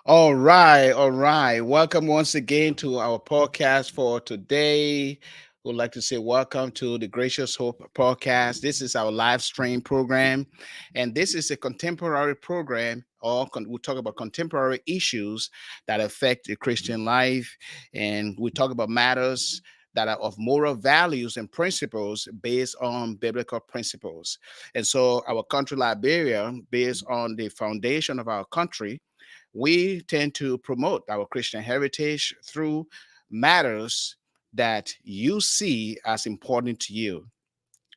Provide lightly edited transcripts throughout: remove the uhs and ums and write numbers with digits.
All right, all right. Welcome once again to our podcast for today. We'd like to say welcome to the Gracious Hope podcast. This is our live stream program, and this is a contemporary program. We talk about contemporary issues that affect the Christian life, and we talk about matters that are of moral values and principles based on biblical principles. And so, our country, Liberia, based on the foundation of our country, we tend to promote our Christian heritage through matters that you see as important to you.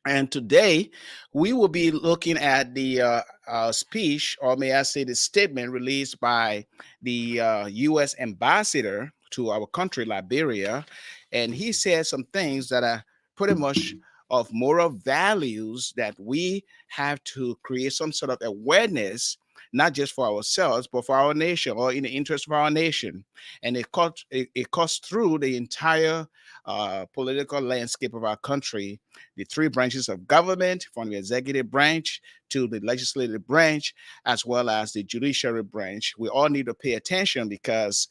And today, we will be looking at the speech, or may I say, the statement released by the U.S. ambassador to our country, Liberia. And he said some things that are pretty much of moral values that we have to create some sort of awareness, not just for ourselves, but for our nation or in the interest of our nation. And it cuts through the entire political landscape of our country, the three branches of government, from the executive branch to the legislative branch, as well as the judiciary branch. We all need to pay attention because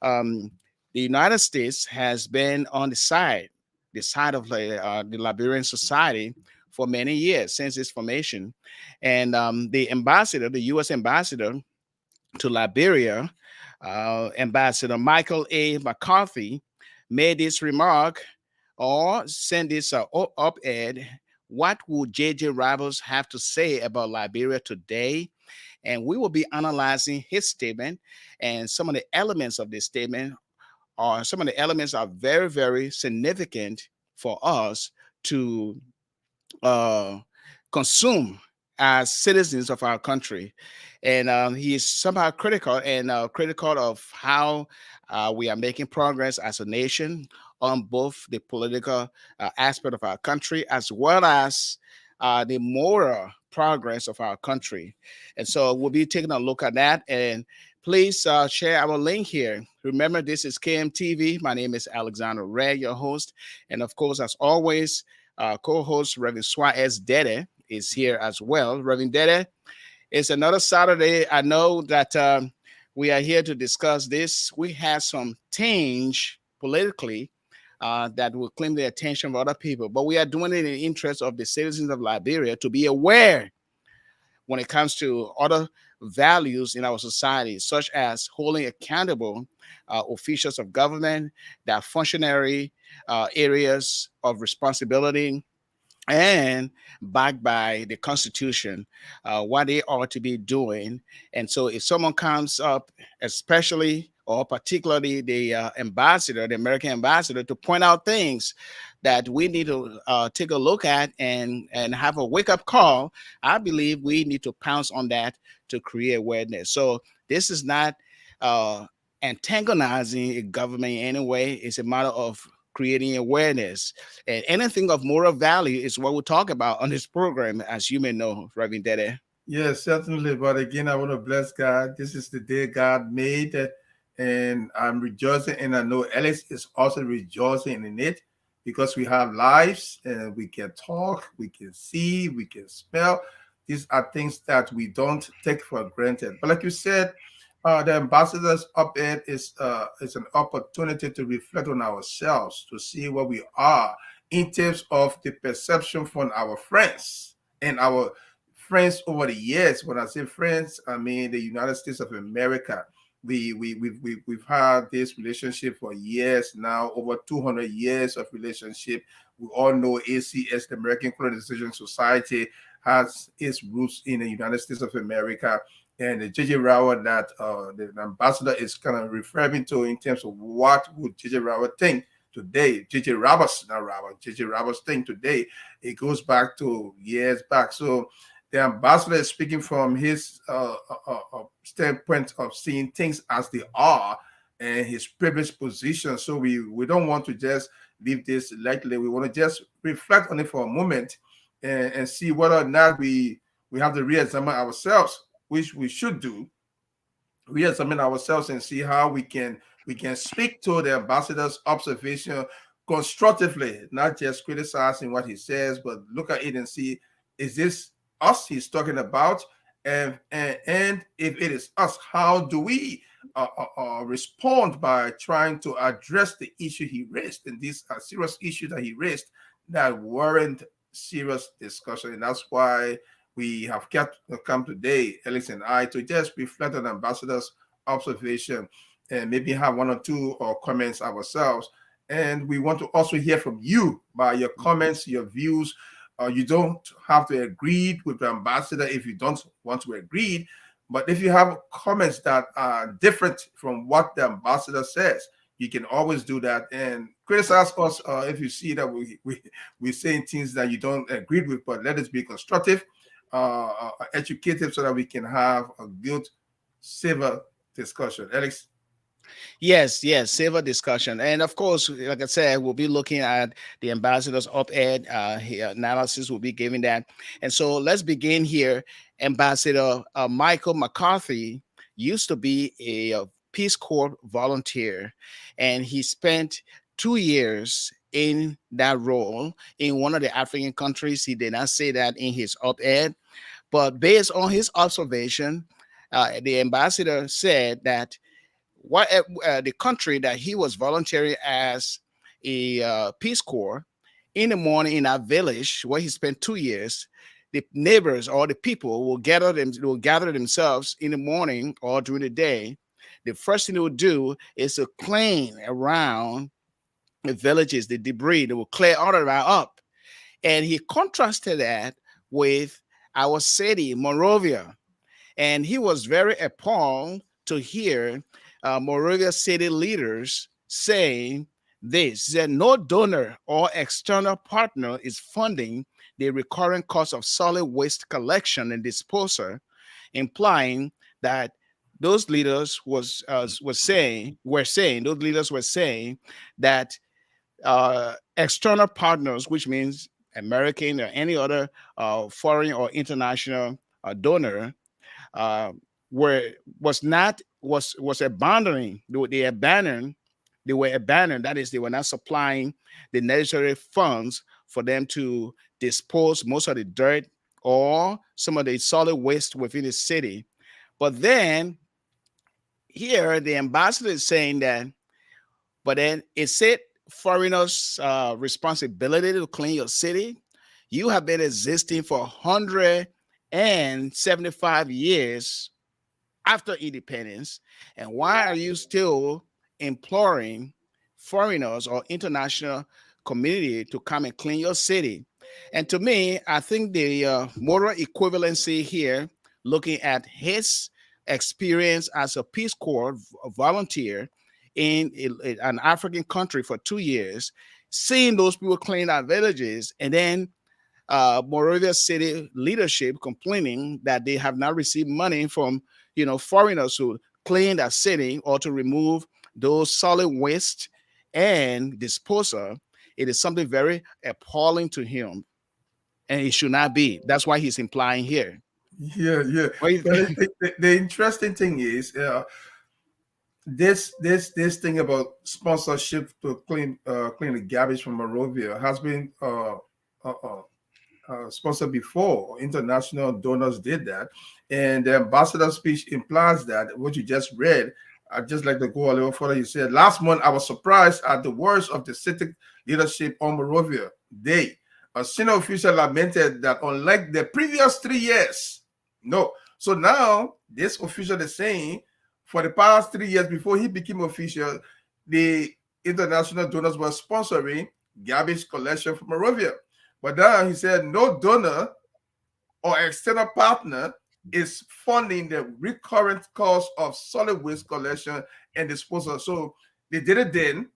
um, the United States has been on the side of the Liberian society for many years since its formation. And the ambassador, the U.S. ambassador to Liberia, Ambassador Michael A. McCarthy, made this remark or sent this op-ed. What would J.J. Roberts have to say about Liberia today? And we will be analyzing his statement, and some of the elements of this statement are some of the elements are very, very significant for us to uh, consume as citizens of our country. And he is somehow critical and critical of how we are making progress as a nation on both the political aspect of our country as well as the moral progress of our country. And so we'll be taking a look at that. And please share our link here. Remember, this is KMTV. My name is Alexander Ray, your host. And of course, as always, co-host Reverend Suah Deddeh is here as well. Reverend Deddeh, it's another Saturday. I know that we are here to discuss this. We have some tinge politically that will claim the attention of other people, but we are doing it in the interest of the citizens of Liberia to be aware when it comes to other values in our society, such as holding accountable officials of government, that functionary areas of responsibility, and backed by the Constitution, what they ought to be doing. And so, if someone comes up, especially or particularly the ambassador, the American ambassador, to point out things that we need to take a look at and have a wake up call, I believe we need to pounce on that to create awareness. So this is not antagonizing a government in any way. It's a matter of creating awareness. And anything of moral value is what we talk about on this program, as you may know, Reverend Deddeh. Yes, certainly. But again, I want to bless God. This is the day God made, and I'm rejoicing. And I know Alex is also rejoicing in it because we have lives and we can talk, we can see, we can smell. These are things that we don't take for granted. But like you said, the ambassador's op-ed is an opportunity to reflect on ourselves, to see where we are in terms of the perception from our friends and our friends over the years. When I say friends, I mean the United States of America. We've had this relationship for years now, over 200 years of relationship. We all know ACS, the American Colonization Society, has its roots in the United States of America. And the J.J. Rowell that the ambassador is kind of referring to in terms of what would J.J. Rowell think today, J.J. Roberts, not Rowell, J.J. Roberts thing today, it goes back to years back. So the ambassador is speaking from his standpoint of seeing things as they are and his privileged position. So we don't want to just leave this lightly. We want to just reflect on it for a moment and see whether or not we have to re-examine ourselves, which we should do, re-examine ourselves and see how we can speak to the ambassador's observation constructively, not just criticizing what he says, but look at it and see, is this us he's talking about? And if it is us, how do we respond by trying to address the issue he raised, and these are serious issues that he raised that warrant serious discussion. And that's why we have kept come today, Alex and I, to just reflect on Ambassador's observation and maybe have one or two comments ourselves. And we want to also hear from you by your comments, your views. You don't have to agree with the ambassador if you don't want to agree. But if you have comments that are different from what the ambassador says, you can always do that and criticize us if you see that we're saying things that you don't agree with. But let us be constructive, educative, so that we can have a good, civil discussion. Alex? Yes, yes, civil discussion. And of course, like I said, we'll be looking at the ambassador's op-ed analysis. We'll be giving that. And so let's begin here. Ambassador Michael McCarthy used to be a Peace Corps volunteer, and he spent 2 years in that role in one of the African countries. He did not say that in his op-ed, but based on his observation, the ambassador said that what the country that he was volunteering as a Peace Corps in the morning in that village where he spent 2 years, the neighbors or the people will gather themselves in the morning or during the day. The first thing they will do is to clean around the villages, the debris. They will clear all around up. And he contrasted that with our city, Monrovia. And he was very appalled to hear Monrovia city leaders saying this, that no donor or external partner is funding the recurring cost of solid waste collection and disposal, implying that those leaders were saying those leaders were saying that external partners, which means American or any other foreign or international donor, uh, were was not was abandoning they were abandoned, that is, they were not supplying the necessary funds for them to dispose most of the dirt or some of the solid waste within the city. But then here the ambassador is saying that, but then is it foreigners responsibility to clean your city? You have been existing for 175 years after independence, and why are you still imploring foreigners or international community to come and clean your city? And to me, I think the moral equivalency here, looking at his experience as a Peace Corps volunteer in an African country for 2 years, seeing those people clean our villages, and then Monrovia city leadership complaining that they have not received money from foreigners who clean that city or to remove those solid waste and disposal. It is something very appalling to him, and it should not be. That's why he's implying here. Yeah, yeah. But the interesting thing is, this thing about sponsorship to clean the garbage from Monrovia has been sponsored before. International donors did that, and the ambassador's speech implies that what you just read. I'd just like to go a little further. You said last month I was surprised at the words of the city leadership on Monrovia Day. A senior official lamented that unlike the previous 3 years, no. So now this official is saying for the past 3 years before he became official, the international donors were sponsoring garbage collection from Monrovia. But now he said no donor or external partner is funding the recurrent cost of solid waste collection and disposal. So they did it then.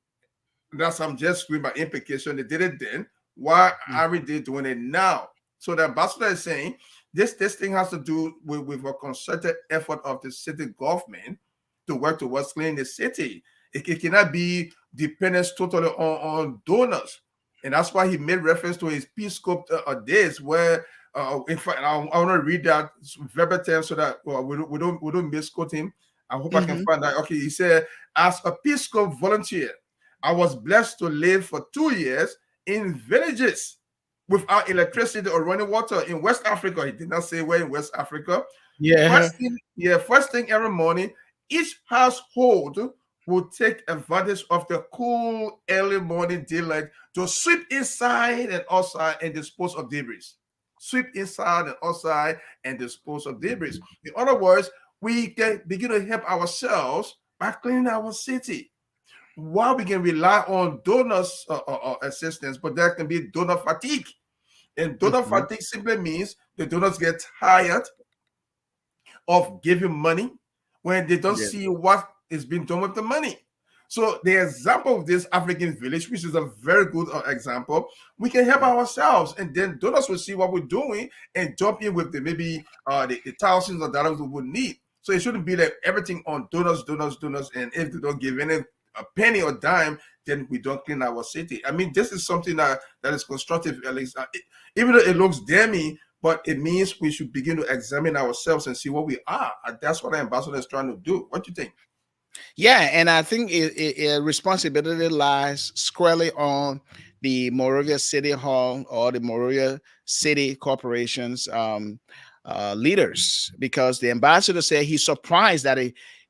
That's I'm just with my implication. They did it then. Why are we doing it now? So the ambassador is saying this thing has to do with a concerted effort of the city government to work towards cleaning the city. It cannot be dependent totally on donors. And that's why he made reference to his Peace Corps days where in fact, I want to read that verbatim so that we don't misquote him. I hope I can find that. Okay, he said, as a Peace Corps volunteer, I was blessed to live for 2 years in villages without electricity or running water in West Africa. He did not say where in West Africa. Yeah. First thing every morning, Each household will take advantage of the cool early morning daylight to sweep inside and outside and dispose of debris. Sweep inside and outside and dispose of debris. In other words, we can begin to help ourselves by cleaning our city. While we can rely on donors' assistance, but there can be donor fatigue. And donor Mhm. fatigue simply means the donors get tired of giving money when they don't Yeah. see what is being done with the money. So the example of this African village, which is a very good example, we can help ourselves, and then donors will see what we're doing and jump in with the maybe the thousands of dollars we would need. So it shouldn't be like everything on donors, donors, donors, and if they don't give any a penny or dime, then we don't clean our city. I mean, this is something that is constructive, at least, even though it looks damning, but it means we should begin to examine ourselves and see what we are. And that's what the ambassador is trying to do. What do you think? Yeah, and I think responsibility lies squarely on the Moravia City Hall or the Moravia City Corporation's leaders, because the ambassador said he's surprised that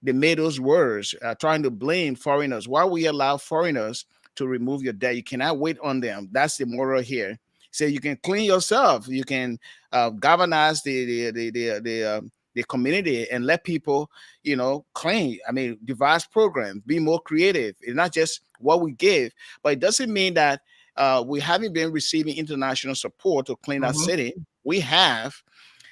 they made those words, trying to blame foreigners. Why we allow foreigners to remove your debt? You cannot wait on them. That's the moral here. So you can clean yourself. You can galvanize the community and let people, clean. I mean, devise programs, be more creative. It's not just what we give, but it doesn't mean that we haven't been receiving international support to clean our Mm-hmm. city. We have,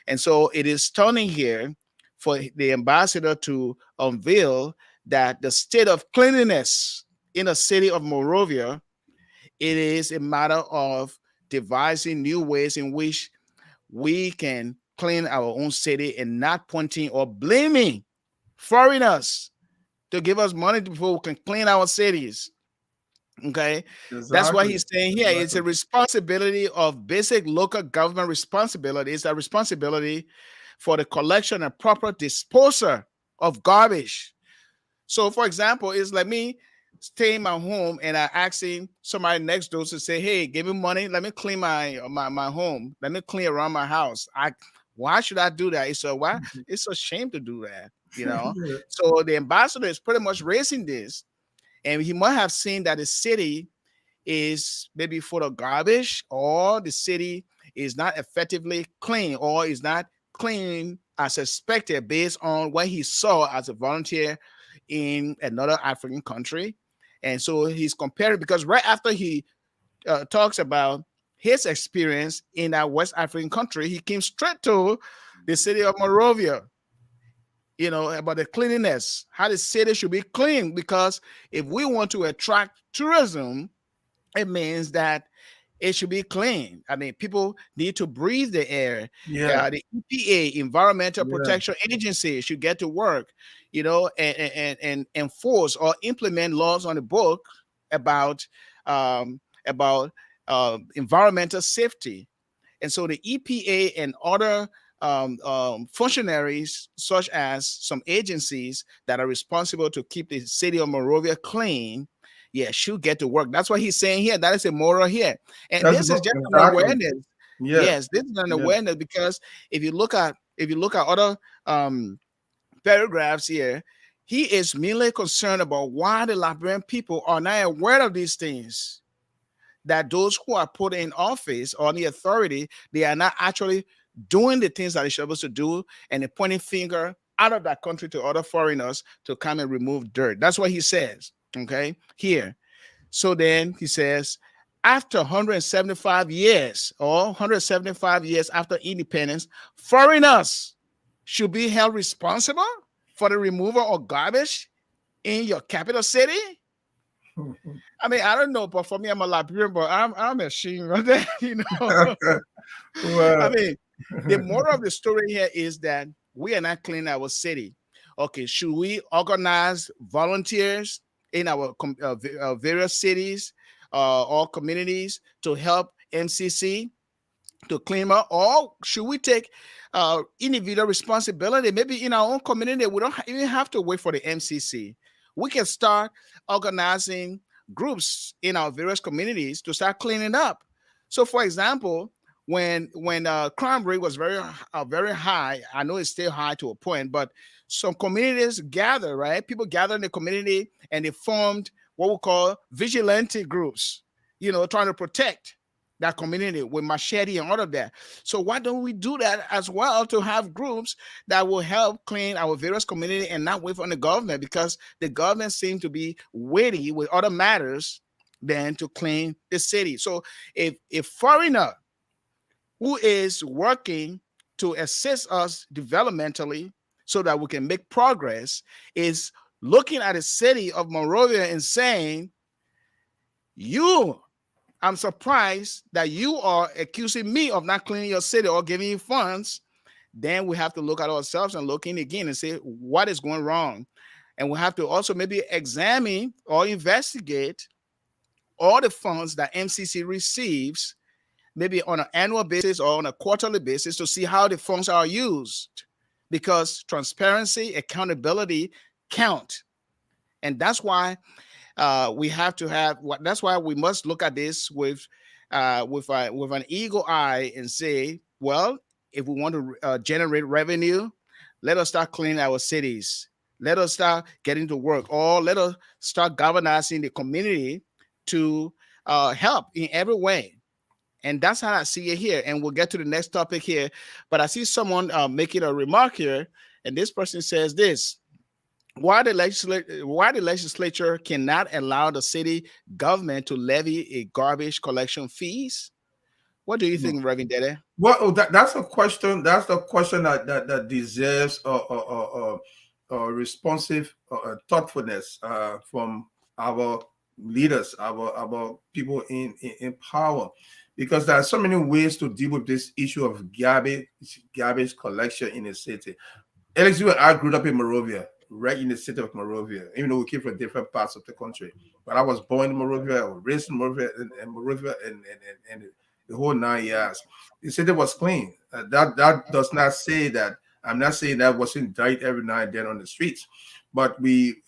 and so it is stunning here for the ambassador to unveil that the state of cleanliness in the city of Moravia, it is a matter of devising new ways in which we can clean our own city and not pointing or blaming foreigners to give us money before we can clean our cities. Okay, that's what Exactly. he's saying here. It's Exactly. a responsibility of basic local government responsibility. It's a responsibility for the collection and proper disposal of garbage. So, for example, it's like me staying in my home and I asking somebody next door to say, "Hey, give me money. Let me clean my home. Let me clean around my house." Why should I do that? It's a shame to do that. Yeah. So the ambassador is pretty much raising this, and he might have seen that the city is maybe full of garbage, or the city is not effectively clean, or is not clean as expected based on what he saw as a volunteer in another African country. And so he's comparing, because right after he talks about his experience in that West African country, he came straight to the city of Monrovia, about the cleanliness, how the city should be clean. Because if we want to attract tourism, it means that it should be clean. I mean, people need to breathe the air. Yeah. The EPA, Environmental Yeah. Protection Agency, should get to work, and enforce or implement laws on the book about about environmental safety. And so the EPA and other functionaries, such as some agencies that are responsible to keep the city of Monrovia clean, yeah, should get to work. That's what he's saying here. That is a moral here. And That's this is just an exactly. awareness. Yeah. Yes, this is an Yeah. awareness, because if you look at other paragraphs here, he is merely concerned about why the Liberian people are not aware of these things, that those who are put in office or the authority, they are not actually doing the things that they're supposed to do, and they're pointing finger out of that country to other foreigners to come and remove dirt. That's what he says. Okay, here. So then he says, after 175 years, or 175 years after independence, foreigners should be held responsible for the removal of garbage in your capital city. I mean, I don't know, but for me, I'm a Liberian, but I'm ashamed of that, I Well, mean, the moral of the story here is that we are not cleaning our city. Okay, should we organize volunteers in our various cities or communities to help MCC to clean up, or should we take individual responsibility? Maybe in our own community, we don't even have to wait for the MCC. We can start organizing groups in our various communities to start cleaning up. So, for example, when crime rate was very high. I know it's still high to a point, but some communities gather, right? People gather in the community and they formed what we call vigilante groups, trying to protect that community with machete and all of that. So why don't we do that as well, to have groups that will help clean our various community and not wait on the government, because the government seems to be waiting with other matters than to clean the city. So if foreigner who is working to assist us developmentally so that we can make progress is looking at the city of Monrovia and saying, I'm surprised that you are accusing me of not cleaning your city or giving you funds, then we have to look at ourselves and look in again and say, what is going wrong? And we have to also maybe examine or investigate all the funds that MCC receives, maybe on an annual basis or on a quarterly basis, to see how the funds are used, because transparency, accountability count. And that's why we have to have. That's why we must look at this with an eagle eye and say, well, if we want to generate revenue, let us start cleaning our cities. Let us start getting to work, or let us start galvanizing the community to help in every way. And that's how I see it here. And we'll get to the next topic here. But I see someone making a remark here, and this person says this: why the legislature cannot allow the city government to levy a garbage collection fees? What do you think, Reverend Deddeh? Well, that's a question. That's the question that deserves responsive thoughtfulness from our leaders, our people in power, because there are so many ways to deal with this issue of garbage collection in the city. Alex, you and I grew up in Monrovia, right in the city of Monrovia, even though we came from different parts of the country. But I was born in Monrovia, I was raised in Monrovia, and the whole 9 years. The city was clean. That does not say that. I'm not saying that wasn't died every now and then on the streets, but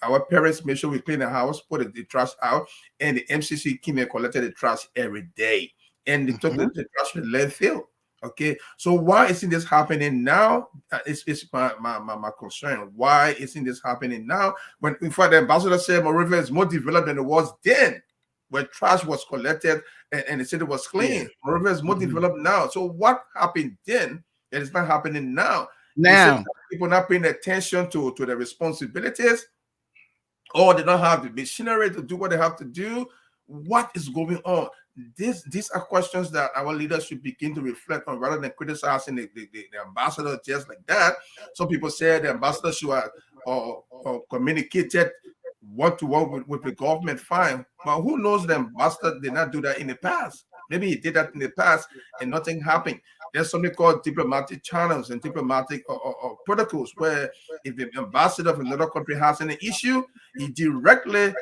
our parents made sure we clean the house, put the trash out, and the MCC came and collected the trash every day, and they took the trash to the landfill. Okay, so why isn't this happening now? It's my concern. Why isn't this happening now? When, in fact, the ambassador said Monrovia is more developed than it was then, where trash was collected and the city was clean. Yeah. Monrovia is more developed now. So what happened then that is not happening now? Now, people not paying attention to their responsibilities, or they don't have the machinery to do what they have to do. What is going on? These are questions that our leaders should begin to reflect on, rather than criticizing the ambassador just like that. Some people say the ambassador should have communicated one-to-one with the government. Fine, but who knows, the ambassador did not do that in the past. Maybe he did that in the past and nothing happened. There's something called diplomatic channels and diplomatic protocols, where if the ambassador of another country has an issue, he directly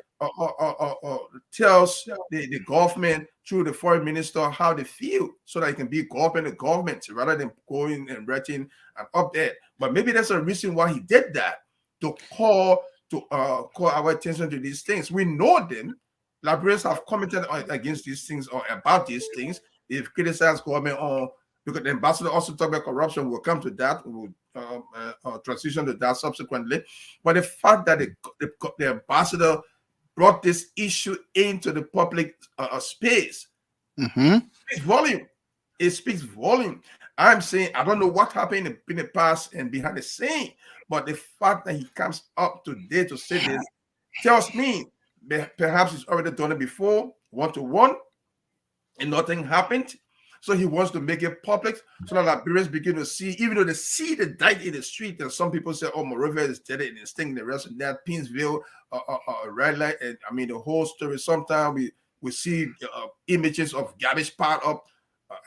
tells the government through the foreign minister how they feel, so that it can be government to government, rather than going and writing an update. But maybe that's a reason why he did that, to call our attention to these things. We know them. Liberians have commented against these things or about these things. They've criticized government on, because the ambassador also talked about corruption. We'll come to that. We'll transition to that subsequently. But the fact that the ambassador brought this issue into the public space speaks volume. It speaks volume. I'm saying, I don't know what happened in the past and behind the scene, but the fact that he comes up today to say this tells me that perhaps he's already done it before, one-to-one, and nothing happened. So he wants to make it public, so that Liberians begin to see, even though they see the died in the street, and some people say, oh, Monrovia is dead and it's stinking, the rest of that, Pinsville, Red Light, and I mean, the whole story. Sometimes we see images of garbage piled up.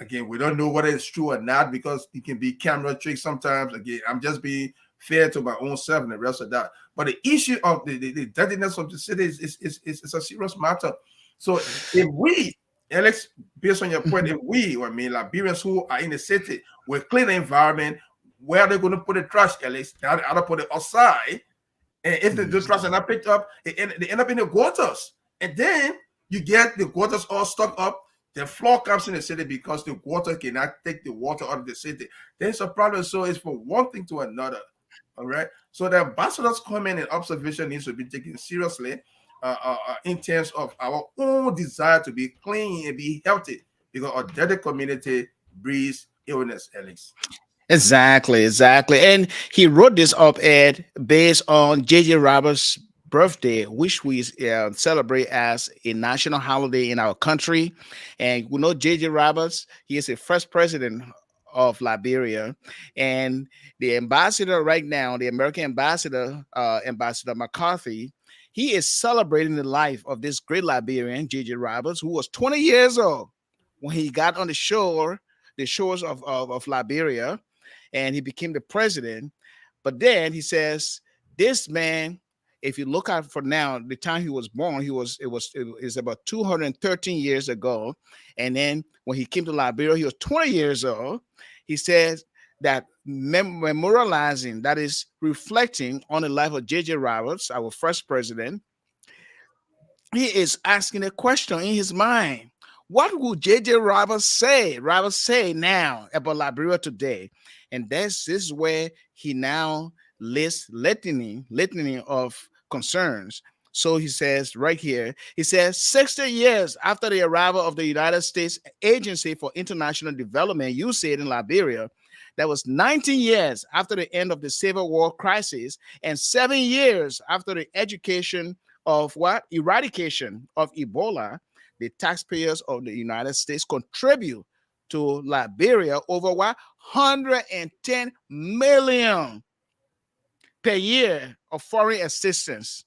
Again, we don't know whether it's true or not, because it can be camera tricks sometimes. Again, I'm just being fair to my own self and the rest of that. But the issue of the dirtiness of the city is a serious matter. So if we, Alex, based on your point, if we, or I mean, Liberians who are in the city, will clean the environment, where are they going to put the trash, Alex? They ought to put it outside. And if the trash are not picked up, they end up in the gutters. And then you get the gutters all stuck up. The flood comes in the city because the water cannot take the water out of the city. There's a problem. So it's from one thing to another. All right. So the ambassadors' comment and observation needs to be taken seriously in terms of our own desire to be clean and be healthy because our Deddeh community breeds illness, Alex. Exactly, exactly. And he wrote this op-ed based on J.J. Roberts' birthday, which we celebrate as a national holiday in our country. And we know J.J. Roberts, he is the first president of Liberia. And the ambassador right now, the American ambassador, Ambassador McCarthy, he is celebrating the life of this great Liberian, J.J. Roberts, who was 20 years old when he got on the shores of Liberia, and he became the president. But then he says, this man, if you look at for now, the time he was born, it is about 213 years ago. And then when he came to Liberia, he was 20 years old. He says that memorializing, that is reflecting on the life of J.J. Roberts, our first president, he is asking a question in his mind. What would J.J. Roberts say now about Liberia today? And this is where he now lists litany of concerns. So he says right here, he says 60 years after the arrival of the United States Agency for International Development, USAID, in Liberia, that was 19 years after the end of the Civil War crisis and 7 years after the eradication of Ebola. The taxpayers of the United States contribute to Liberia over 110 million per year of foreign assistance.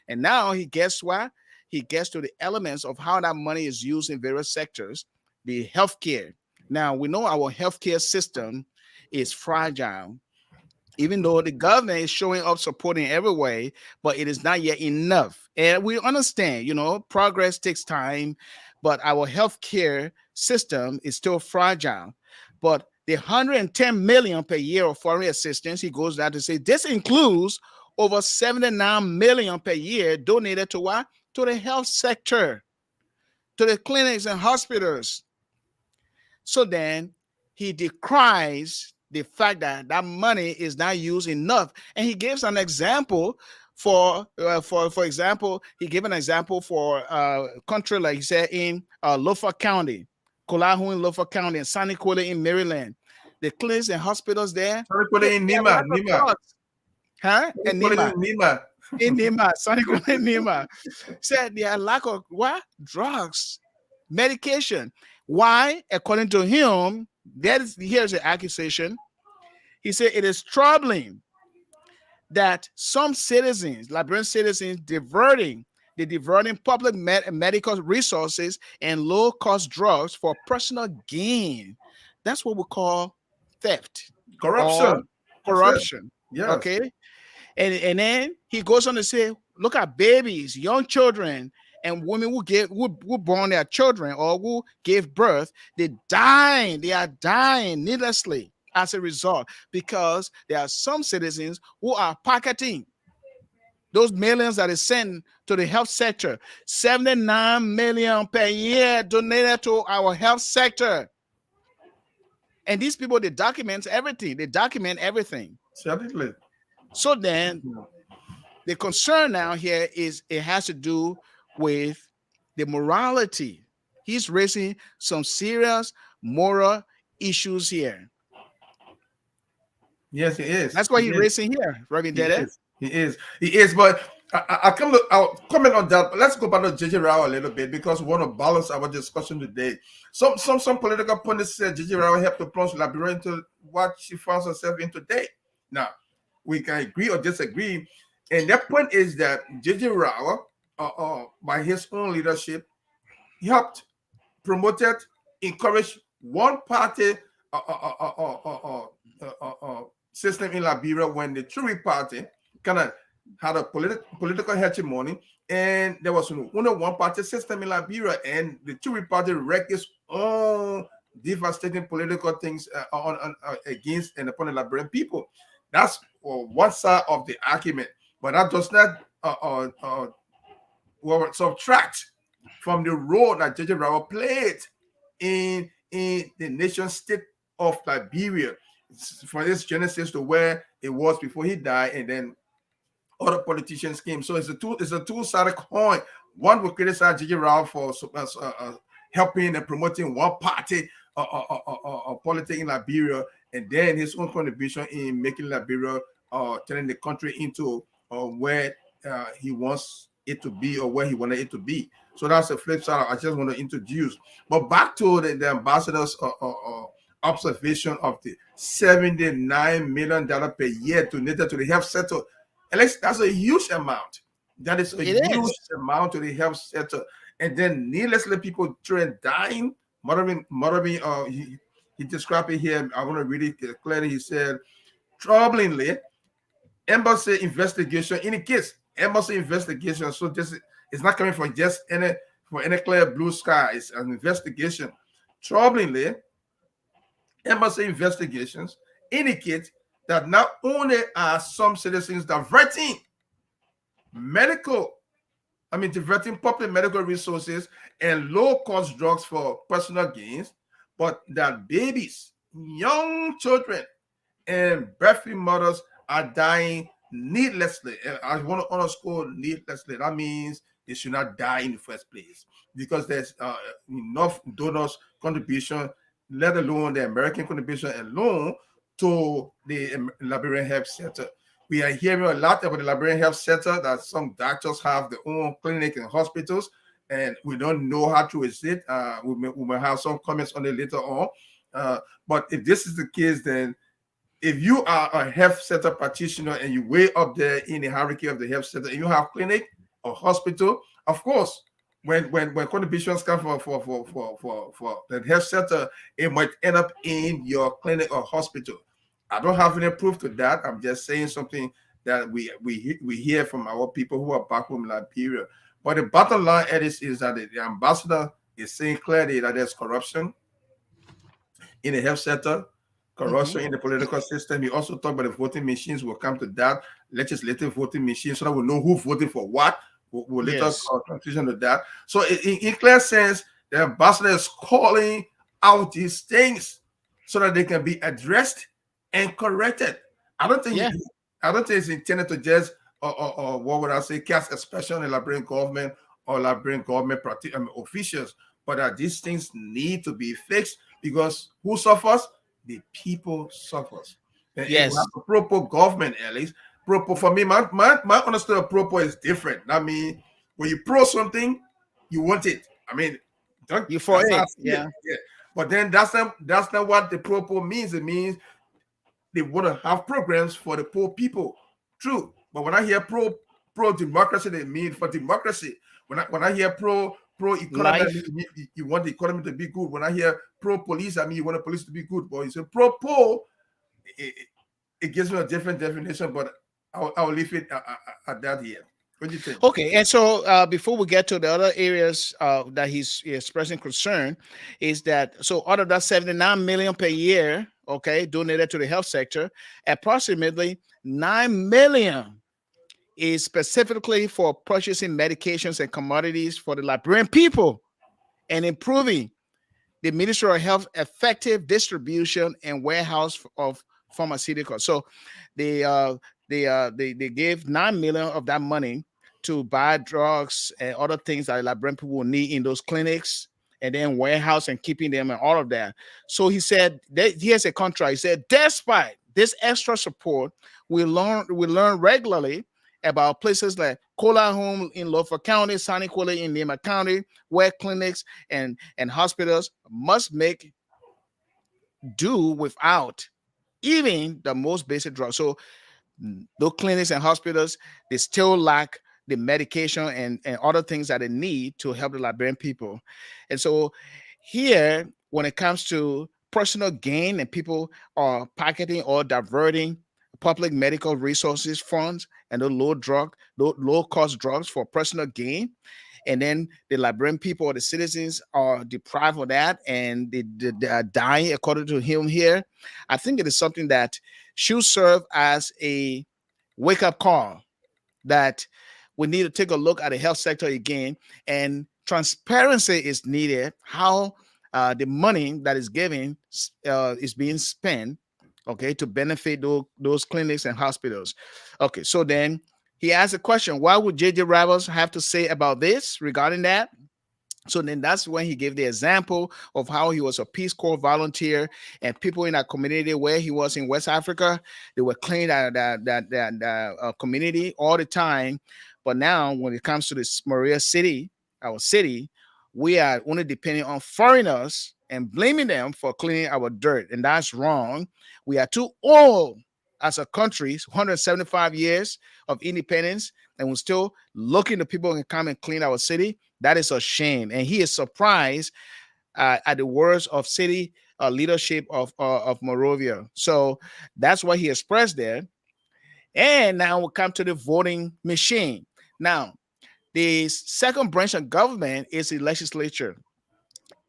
And now he gets what? He gets to the elements of how that money is used in various sectors, the healthcare. Now we know our healthcare system is fragile, even though the government is showing up supporting every way, but it is not yet enough. And we understand, progress takes time, but our healthcare system is still fragile. But the 110 million per year of foreign assistance, he goes down to say this includes over 79 million per year donated to what? To the health sector, to the clinics and hospitals. So then he decries the fact that that money is not used enough, and he gives an example for example, he gave an example for a country like he said in Lofa County, Kolahu in Lofa County, and Saniquale in Maryland. The clinics and hospitals there, Sorry, put they, it in they have a Nima, lot of Nima. drugs. Huh? And Put it Nima. in Nima. In Nima, Saniquale in Nima. Said there are lack of what? Drugs, medication. Why? According to him, here's the accusation. He said it is troubling that some citizens, Liberian citizens, diverting public medical resources and low-cost drugs for personal gain. That's what we call theft or Corruption. That's it. corruption. Yes. Okay. And then he goes on to say, look at babies, young children, and women who born their children or who gave birth. They are dying needlessly as a result, because there are some citizens who are pocketing those millions that is sent to the health sector. 79 million per year donated to our health sector. And these people, they document everything. Certainly. So then the concern now here is it has to do with the morality. He's raising some serious moral issues here. Yes, he is. That's what He he's is. raising here, Reverend He Deddeh. is. He is. He is. But I'll comment on that. But let's go back to JJ Rao a little bit because we want to balance our discussion today. Some political pundits said JJ Rao helped to plunge Liberia into what she finds herself in today. Now, we can agree or disagree. And that point is that JJ Rao, by his own leadership, helped, promoted, encouraged one party system in Liberia when the Tory party kind of had a political hegemony, and there was only one party system in Liberia, and the Tory party wreaked its own devastating political things against and upon the Liberian people. That's one side of the argument, but that does not subtract from the role that JJ Rao played in the nation state of Liberia, for this genesis to where it was before he died, and then other politicians came. So it's a two-sided coin. One will criticize Gigi Rao for helping and promoting one party politics in Liberia, and then his own contribution in making Liberia turning the country into where he wants it to be, or where he wanted it to be. So that's the flip side I just want to introduce. But back to the ambassador's observation of the $79 million per year donated to the health sector. Alex, that's a huge amount. That is a huge amount to the health sector. And then needlessly, people trying dying. He described it here. I want to read it clearly. He said, troublingly, embassy investigation indicates embassy investigation. So this is not coming from just any clear blue sky. It's an investigation. Troublingly, embassy investigations indicate that not only are some citizens diverting public medical resources and low-cost drugs for personal gains, but that babies, young children, and breastfeeding mothers are dying needlessly. And I want to underscore needlessly. That means they should not die in the first place, because there's enough donors' contribution, let alone the American contribution alone, to the Liberian health sector. We are hearing a lot about the Liberian health sector, that some doctors have their own clinic and hospitals, and we don't know how true is it. We may have some comments on it later on. But if this is the case, then if you are a health sector practitioner and you way up there in the hierarchy of the health sector, and you have clinic or hospital, of course, when contributions come for the health sector, it might end up in your clinic or hospital. I don't have any proof to that. I'm just saying something that we hear from our people who are back home in Liberia. But the bottom line is that the ambassador is saying clearly that there's corruption in the health sector, corruption in the political system. He also talked about the voting machines. We'll come to that, legislative voting machines, so that we'll know who voted for what. We'll let us transition to that. So in clear sense, the ambassador is calling out these things so that they can be addressed and corrected. I don't think it's intended to just or what would I say, cast aspersion on the Liberian government or Liberian government officials, but that these things need to be fixed, because who suffers? The people suffers. And if we have a proper government, at least proper, for me, my understanding of proper is different. I mean, when you pro something, you want it. I mean, you for it, yeah. But then that's not what the proper means. It means they want to have programs for the poor people. True. But when I hear pro democracy, they mean for democracy. When I hear pro economy, you want the economy to be good. When I hear pro police, I mean you want the police to be good. But you say pro poor, it gives me a different definition. But I'll leave it at that here. What do you think? Okay, and so before we get to the other areas that he's expressing concern, is that so out of that 79 million per year, okay, donated to the health sector, approximately 9 million is specifically for purchasing medications and commodities for the Liberian people and improving the Ministry of Health effective distribution and warehouse of pharmaceuticals. So they gave 9 million of that money to buy drugs and other things that Liberian people will need in those clinics, and then warehouse and keeping them and all of that. So he said, here's a contract. He said, despite this extra support, we learn regularly about places like Kola Home in Lofa County, Saniquale in Lima County, where clinics and hospitals must make do without even the most basic drugs. So those clinics and hospitals, they still lack the medication and other things that they need to help the Liberian people. And so here, when it comes to personal gain and people are pocketing or diverting public medical resources funds and the low cost drugs for personal gain, and then the Liberian people or the citizens are deprived of that and they are dying, according to him here, I think it is something that should serve as a wake-up call that we need to take a look at the health sector again, and transparency is needed. How the money that is given is being spent, okay, to benefit those clinics and hospitals. Okay, so then he asked a question: what would JJ Rivers have to say about this regarding that? So then that's when he gave the example of how he was a Peace Corps volunteer, and people in that community where he was in West Africa, they were cleaning that community all the time. But now when it comes to this Maria city, our city, we are only depending on foreigners and blaming them for cleaning our dirt. And that's wrong. We are too old as a country, 175 years of independence, and we're still looking to people who can come and clean our city. That is a shame. And he is surprised at the words of city leadership of Morovia. So that's what he expressed there. And now we'll come to the voting machine. Now, the second branch of government is the legislature.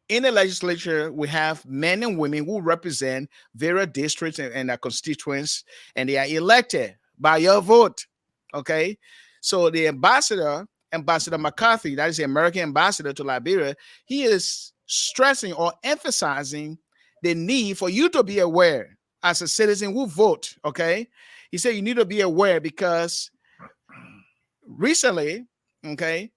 In the legislature, we have men and women who represent various districts and their constituents, and they are elected by your vote. Okay. So the Ambassador McCarthy, that is the American ambassador to Liberia, he is stressing or emphasizing the need for you to be aware as a citizen who vote. Okay. He said you need to be aware because recently, okay,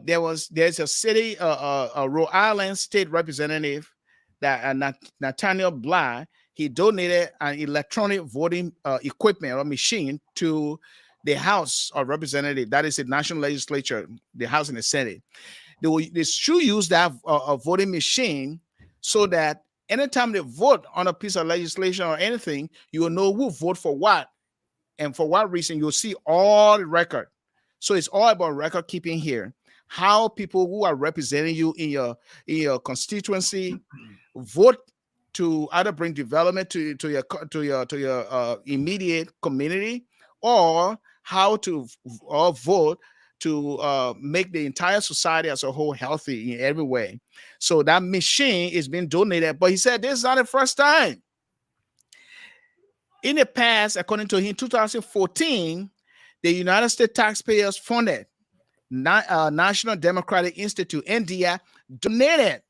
there's a city, a Rhode Island state representative that Nathaniel Bly. He donated an electronic voting equipment or machine to the House of Representatives. That is the national legislature, the House and the Senate. They should use that voting machine so that anytime they vote on a piece of legislation or anything, you will know who vote for what and for what reason. You'll see all the record. So it's all about record keeping here. How people who are representing you in your constituency vote to either bring development to your immediate community, or how to or vote to make the entire society as a whole healthy in every way. So that machine is being donated. But he said this is not the first time. In the past, according to him, 2014, the United States taxpayers funded National Democratic Institute, NDI, donated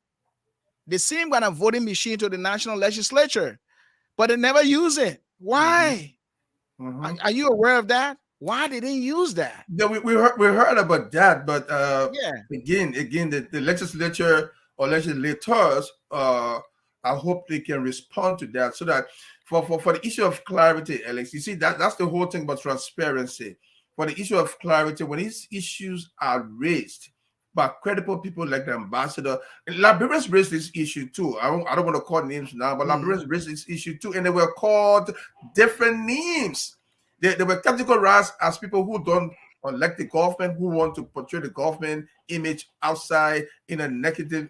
the same kind of voting machine to the national legislature, but they never use it. Why? Mm-hmm. Are you aware of that? Why they didn't use that? Yeah, we heard about that, but Yeah. again, the legislature or legislators, I hope they can respond to that so that for the issue of clarity, Alex, you see that's the whole thing about transparency. For the issue of clarity, when these issues are raised by credible people like the ambassador, and Liberians raised this issue too. I don't want to call names now, but Liberians raised this issue too, and they were called different names. They were categorized as people who don't elect the government, who want to portray the government image outside in a negative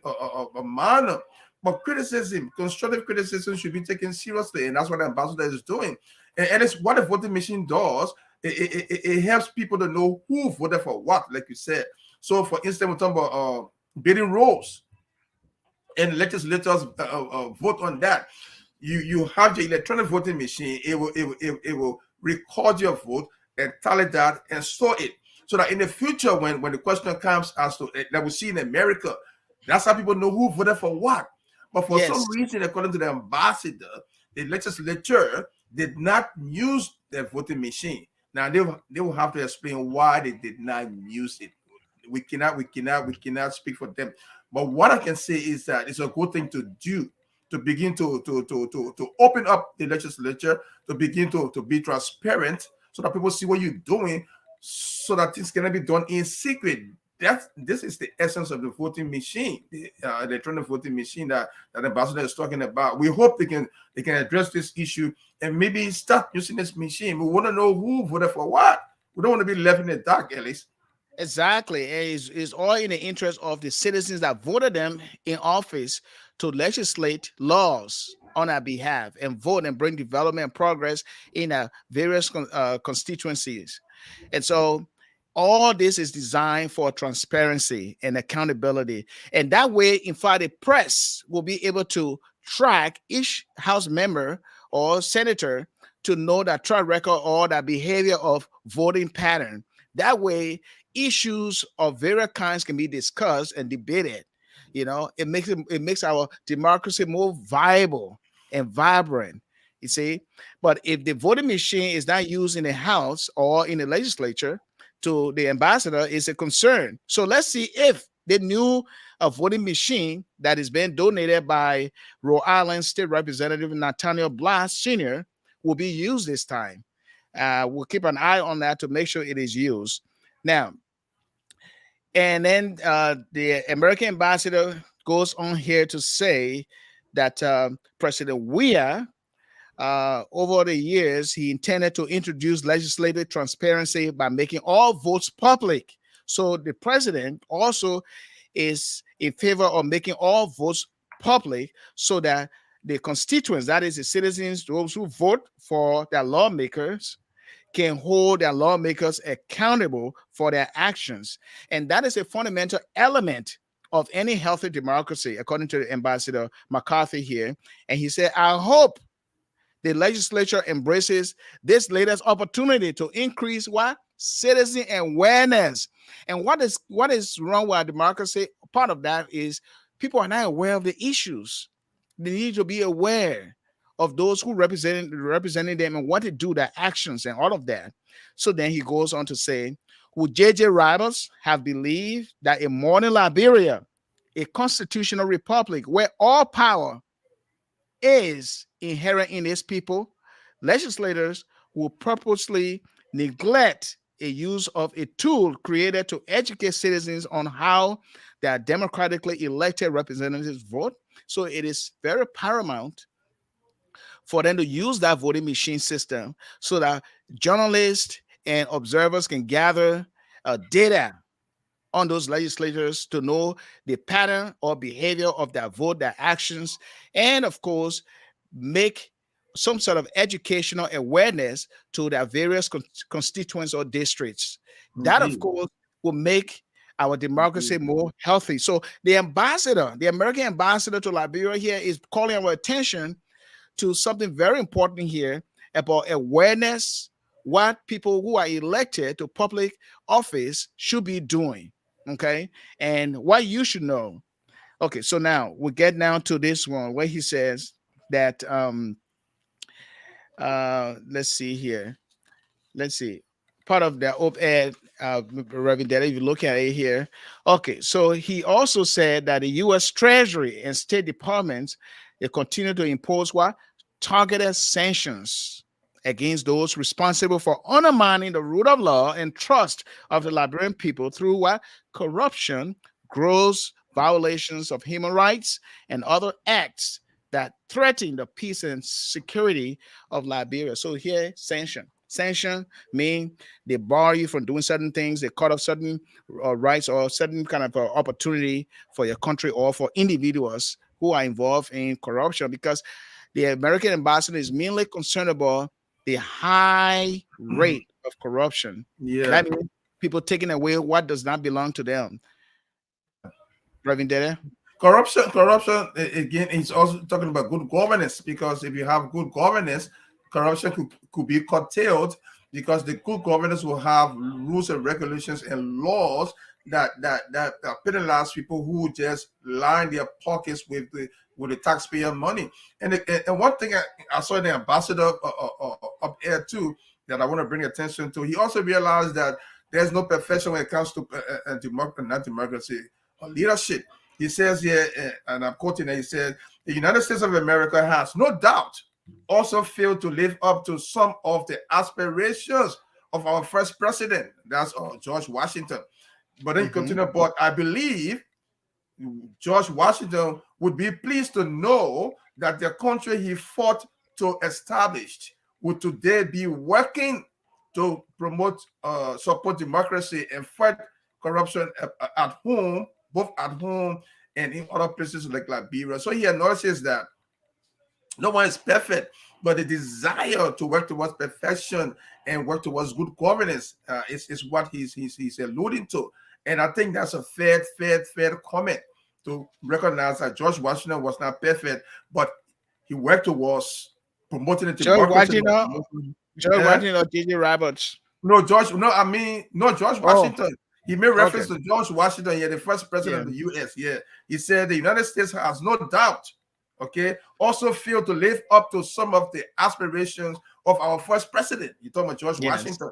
manner. But criticism, constructive criticism, should be taken seriously, and that's what the ambassador is doing. And it's what the voting machine does. It helps people to know who voted for what, like you said. So, for instance, we're talking about bidding roles, and legislators vote on that. You have your electronic voting machine. It will record your vote and tally that and store it, so that in the future, when the question comes as to that we see in America, that's how people know who voted for what. But for some reason, according to the ambassador, the legislature did not use the voting machine. Now they will have to explain why they did not use it. We cannot speak for them. But what I can say is that it's a good thing to do, to begin to open up the legislature, to begin to be transparent, so that people see what you're doing, so that things cannot be done in secret. This is the essence of the voting machine, the electronic voting machine that the ambassador is talking about. We hope they can address this issue and maybe start using this machine. We want to know who voted for what. We don't want to be left in the dark, at least. Exactly. It's all in the interest of the citizens that voted them in office to legislate laws on our behalf and vote and bring development and progress in our various constituencies. And so all this is designed for transparency and accountability. And that way, in fact, the press will be able to track each House member or senator to know that track record or that behavior of voting pattern. That way, issues of various kinds can be discussed and debated. It makes our democracy more viable and vibrant. You see, but if the voting machine is not used in the House or in the legislature, to the ambassador is a concern. So let's see if the new voting machine that is being donated by Rhode Island State Representative Nathaniel Blas Sr. will be used this time. We'll keep an eye on that to make sure it is used. Now, and then the American ambassador goes on here to say that President Weah, over the years, he intended to introduce legislative transparency by making all votes public. So the president also is in favor of making all votes public so that the constituents, that is the citizens, those who vote for their lawmakers, can hold their lawmakers accountable for their actions. And that is a fundamental element of any healthy democracy, according to Ambassador McCarthy here. And he said, I hope the legislature embraces this latest opportunity to increase what? Citizen awareness. And what is wrong with our democracy? Part of that is people are not aware of the issues. They need to be aware of those who representing them and what to do, their actions and all of that. So then he goes on to say, would J.J. Rivers have believed that in modern Liberia, a constitutional republic where all power is inherent in its people, legislators will purposely neglect a use of a tool created to educate citizens on how their democratically elected representatives vote? So it is very paramount for them to use that voting machine system so that journalists and observers can gather data on those legislators to know the pattern or behavior of their vote, their actions, and of course, make some sort of educational awareness to their various constituents or districts. That, of Indeed. course, will make our democracy Indeed. more healthy. So the ambassador, the American ambassador to Liberia here is calling our attention to something very important here about awareness, what people who are elected to public office should be doing. Okay. And what you should know. Okay. So now we get down to this one where he says that, let's see here. Let's see. Part of the op-ed, Reverend Deddeh, if you look at it here. Okay, so he also said that the U.S. Treasury and State Departments, they continue to impose what? Targeted sanctions against those responsible for undermining the rule of law and trust of the Liberian people through what? Corruption, gross violations of human rights, and other acts that threaten the peace and security of Liberia. So here, sanction mean they bar you from doing certain things, they cut off certain rights or certain kind of opportunity for your country or for individuals who are involved in corruption, because the American ambassador is mainly concerned about the high rate of corruption. And Yeah. that means people taking away what does not belong to them. Reverend Deddeh? Corruption again is also talking about good governance, because if you have good governance, corruption could be curtailed, because the good governance will have rules and regulations and laws that penalize people who just line their pockets with the taxpayer money. And one thing I saw the ambassador up here too that I want to bring attention to, he also realized that there's no perfection when it comes to not democracy or leadership. He says here, and I'm quoting it, he says, the United States of America has no doubt also failed to live up to some of the aspirations of our first president, that's George Washington. But then he continued, but I believe George Washington would be pleased to know that the country he fought to establish would today be working to promote, support democracy and fight corruption at home, both at home and in other places like Liberia. So he acknowledges that no one is perfect, but the desire to work towards perfection and work towards good governance is what he's alluding to. And I think that's a fair comment to recognize that George Washington was not perfect, but he worked towards promoting the democracy. George Washington or J.J. Roberts? No, George. No, I mean, no, George Washington. He made Okay. reference to George Washington, yeah, the first president Yeah. of the U.S. Yeah, he said the United States has no doubt, okay, also failed to live up to some of the aspirations of our first president. You talking about George Yes. Washington,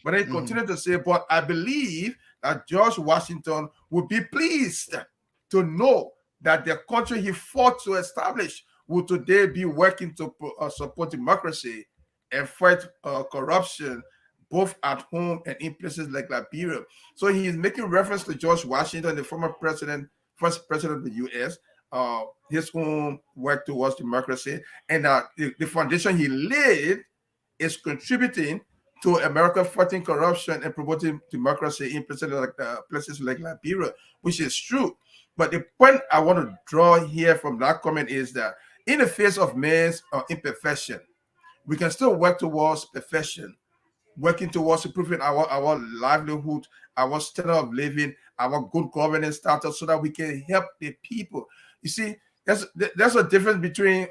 but he Hmm. continued to say, "But I believe that George Washington would be pleased to know that the country he fought to establish would today be working to support democracy and fight corruption." Both at home and in places like Liberia. So he's making reference to George Washington, the former president, first president of the U.S., his own work towards democracy, and the foundation he laid is contributing to America fighting corruption and promoting democracy in places like Liberia, which is true. But the point I want to draw here from that comment is that in the face of man's imperfection, we can still work towards perfection, working towards improving our livelihood, our standard of living, our good governance status, so that we can help the people. You see, there's a difference between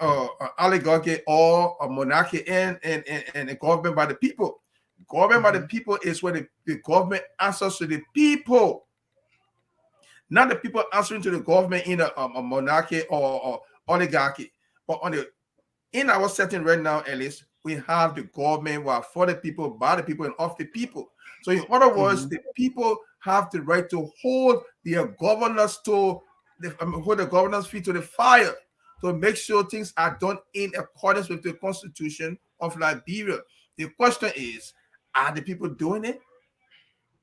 oligarchy or a monarchy and a government by the people. Government by the Hmm. people is where the government answers to the people, not the people answering to the government in a monarchy or oligarchy. But on the in our setting right now, Ellis, we have the government were for the people, by the people, and of the people. So, in other words, Hmm. the people have the right to hold their governors to hold the governors' feet to the fire to make sure things are done in accordance with the Constitution of Liberia. The question is, are the people doing it?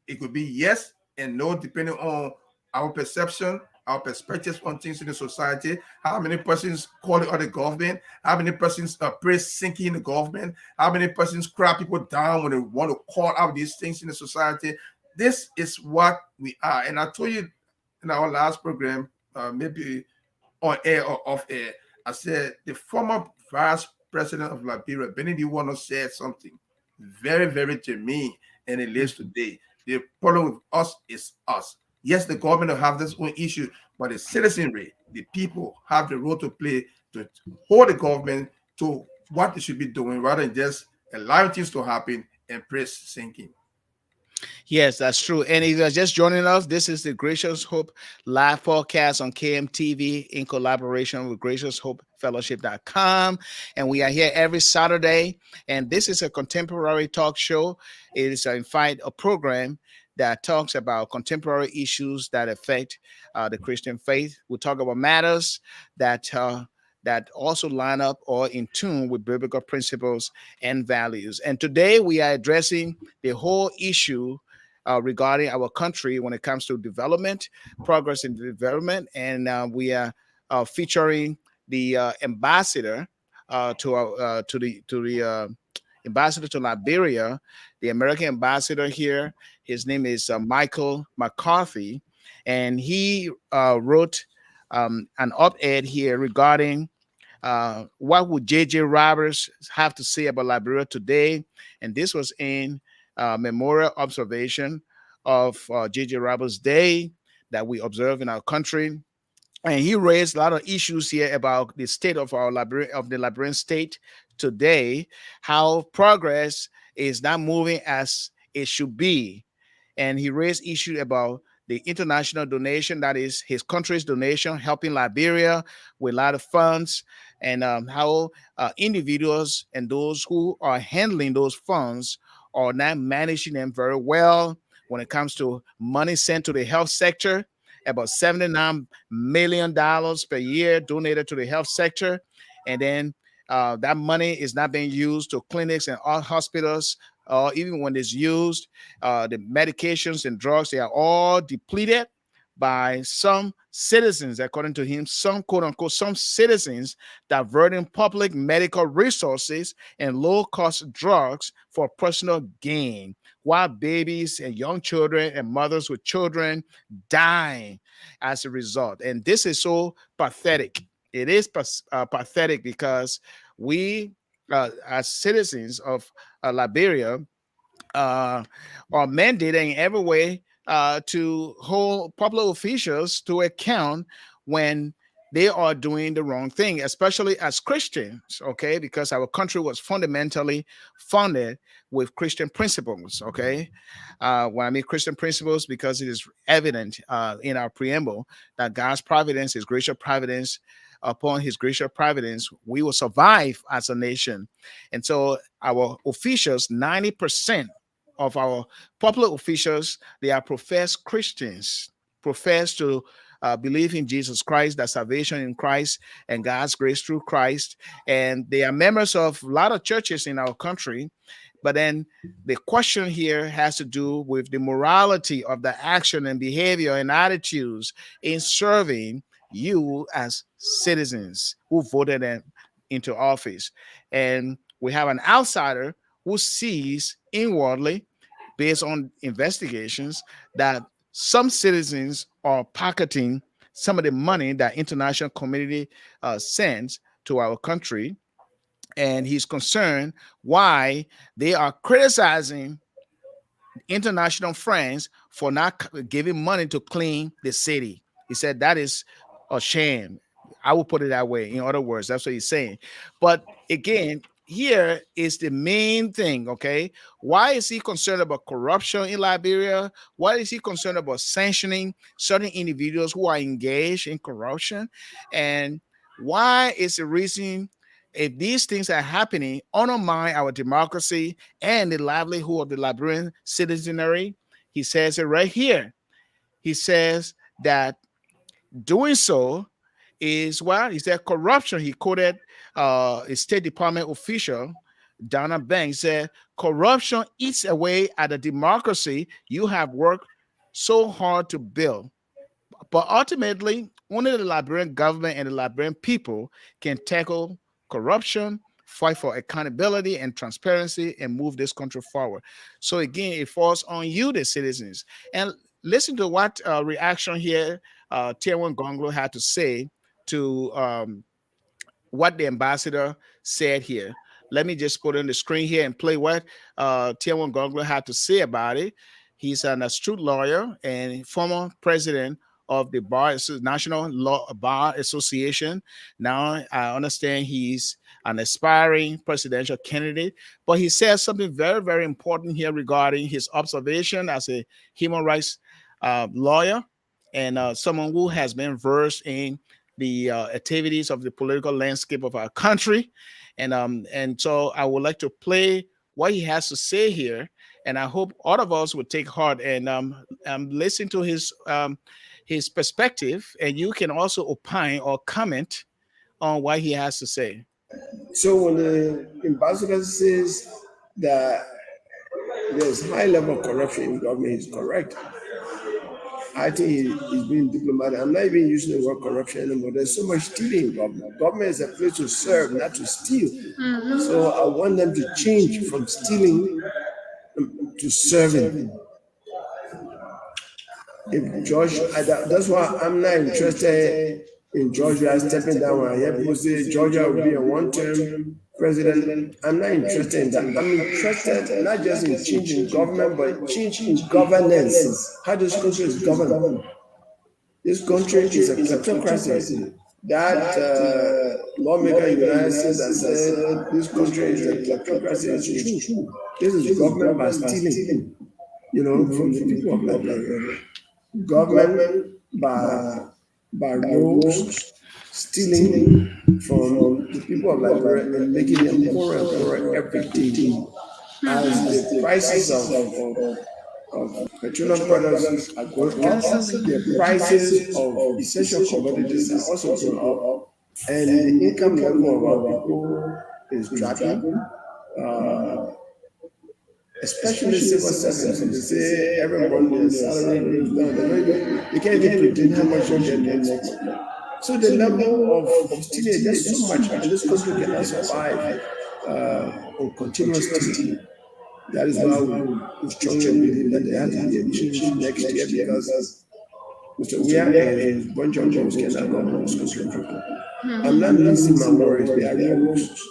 It could be yes and no, depending on our perception, our perspectives on things in the society, how many persons call it on the government, how many persons praise sinking the government, how many persons cry people down when they want to call out these things in the society. This is what we are. And I told you in our last program, maybe on air or off air, I said the former vice president of Liberia, Benedict Warner, said something very, very germane, and it lives Hmm. today. The problem with us is us. Yes, the government will have this own issue, but the citizenry, the people, have the role to play to hold the government to what they should be doing rather than just allowing things to happen and praise sinking. Yes, that's true. And if you're just joining us, this is the Gracious Hope live podcast on KMTV in collaboration with Gracious Hope Fellowship.com. And we are here every Saturday. And this is a contemporary talk show. It is, in fact, a program that talks about contemporary issues that affect the Christian faith. We talk about matters that also line up or in tune with biblical principles and values. And today we are addressing the whole issue regarding our country when it comes to development, progress in development, and we are featuring the ambassador to the ambassador to Liberia, the American ambassador here. His name is Michael McCarthy, and he wrote an op-ed here regarding what would J.J. Roberts have to say about Liberia today? And this was in memorial observation of J.J. Roberts' Day that we observe in our country. And he raised a lot of issues here about the state of our of the Liberian state today, how progress is not moving as it should be. And he raised issue about the international donation, that is his country's donation, helping Liberia with a lot of funds, and how individuals and those who are handling those funds are not managing them very well when it comes to money sent to the health sector. About $79 million per year donated to the health sector. And then that money is not being used to clinics and all hospitals. Even when it's used, the medications and drugs, they are all depleted by some citizens, according to him, some quote unquote, some citizens diverting public medical resources and low cost drugs for personal gain, while babies and young children and mothers with children dying as a result. And this is so pathetic. It is pathetic because we, as citizens of Liberia, uh, are mandated in every way to hold public officials to account when they are doing the wrong thing, especially as Christians, okay? Because our country was fundamentally funded with Christian principles, okay? When I mean Christian principles, because it is evident in our preamble that God's providence, His gracious providence, upon His gracious providence, we will survive as a nation. And so our officials, 90% of our public officials, they are professed Christians, profess to believe in Jesus Christ, that salvation in Christ and God's grace through Christ. And they are members of a lot of churches in our country. But then the question here has to do with the morality of the action and behavior and attitudes in serving you as citizens who voted them into office. And we have an outsider who sees inwardly, based on investigations, that some citizens are pocketing some of the money that international community sends to our country, and he's concerned why they are criticizing international friends for not giving money to clean the city. He said that is a shame. I will put it that way. In other words, that's what he's saying. But again, here is the main thing, okay? Why is he concerned about corruption in Liberia? Why is he concerned about sanctioning certain individuals who are engaged in corruption? And why is the reason, if these things are happening, undermine our democracy and the livelihood of the Liberian citizenry? He says it right here. He says that doing so is, well, he said corruption. He quoted a State Department official, Donna Banks, said, corruption eats away at the democracy you have worked so hard to build. But ultimately, only the Liberian government and the Liberian people can tackle corruption, fight for accountability and transparency, and move this country forward. So again, it falls on you, the citizens. And listen to what reaction here Tiawan Gonglo had to say to what the ambassador said here. Let me just put on the screen here and play what Tiawan Gonglo had to say about it. He's an astute lawyer and former president of the National Law Bar Association. Now I understand he's an aspiring presidential candidate, but he says something very, very important here regarding his observation as a human rights lawyer and someone who has been versed in the activities of the political landscape of our country. And so I would like to play what he has to say here, and I hope all of us would take heart and listen to his perspective, and you can also opine or comment on what he has to say. So when the ambassador says that there's high level of corruption in government, he's correct. I think he's being diplomatic. I'm not even using the word corruption anymore. There's so much stealing in government. Government is a place to serve, not to steal. So I want them to change from stealing to serving. If George, that's why I'm not interested in Georgia stepping down. I hear people say Georgia will be a one-term president. I'm not interested in that. I'm interested not just in changing government, but changing governance. How this country is governed. This country is a kleptocracy. That lawmaker in the United States that said this country is a kleptocracy is true. This is government by stealing, from the people of Liberia. Government by rogues stealing from the people of Liberia and making them poorer and poorer every day. As the prices of petroleum products are going up, the prices of essential commodities are also going up, and the income level of our people is dropping. Especially civil servants, they say every month their salary goes down. You can't even predict how much you get next month. So the level of stealing, there's so much, and this country cannot survive on continuous stealing. That is why we strongly believe that there has to be a change next year, because Mr. Weah and his bunch of jobs cannot run this country. I'm not missing my worries, they are rogues,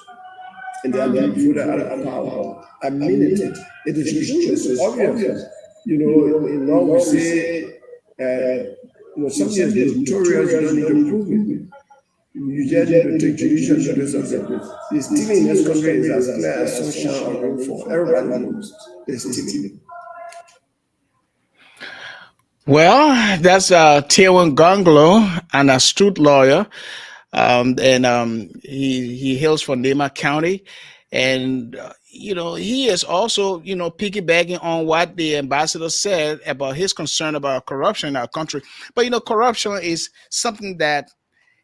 and they are being voted out of power. I mean it. It is true. It's obvious. In law we say, something is notorious, you don't need to prove it. You just need to take judicial notice of them. The stealing in this country is as clear as sunshine or rainfall. Everybody knows they're stealing. Well, that's Tewan Gonglo, an astute lawyer, and he hails from Nema County, and he is also piggybacking on what the ambassador said about his concern about corruption in our country. But corruption is something that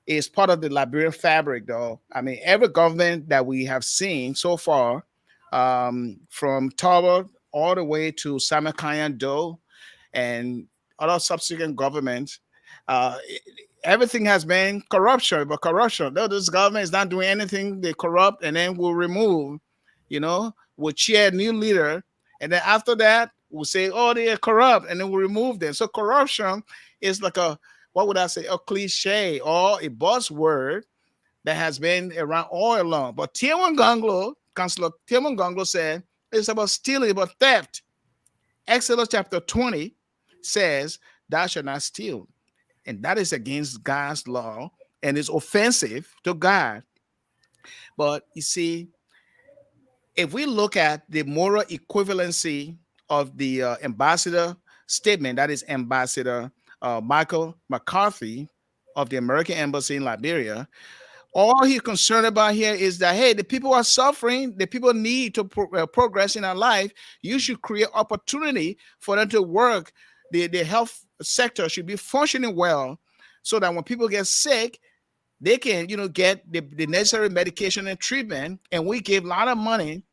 is part of the Liberian fabric, though. I mean, every government that we have seen so far, from Talbot all the way to Simon Kyan Doe and other subsequent governments, uh, everything has been corruption. But corruption, though this government is not doing anything, they corrupt and then we'll remove, we'll cheer a new leader. And then after that, we'll say, oh, they are corrupt, and then we'll remove them. So corruption is like what would I say, a cliche or a buzzword that has been around all along. But Councillor Tiawan Gonglo said it's about stealing, about theft. Exodus chapter 20 says, thou shalt not steal. And that is against God's law and is offensive to God. But you see, if we look at the moral equivalency of the ambassador statement, that is Ambassador Michael McCarthy of the American Embassy in Liberia, all he's concerned about here is that, hey, the people are suffering, the people need to progress in our life. You should create opportunity for them to work. The health sector should be functioning well so that when people get sick, they can, get the necessary medication and treatment. And we give a lot of money.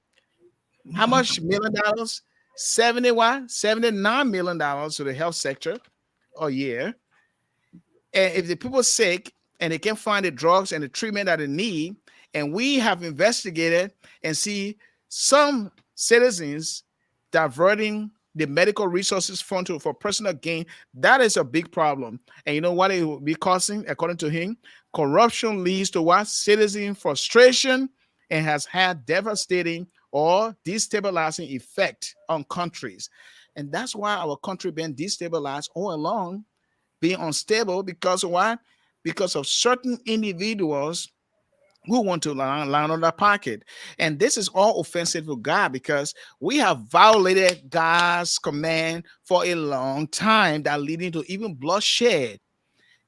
How much $1 million? 79 million dollars to the health sector a year. And if the people are sick and they can't find the drugs and the treatment that they need, and we have investigated and see some citizens diverting the medical resources fund for personal gain, that is a big problem. And you know what it will be causing, according to him? Corruption leads to what? Citizen frustration, and has had devastating or destabilizing effect on countries. And that's why our country been destabilized all along, being unstable, because of why? Because of certain individuals who want to line on their pocket. And this is all offensive to God, because we have violated God's command for a long time, that leading to even bloodshed.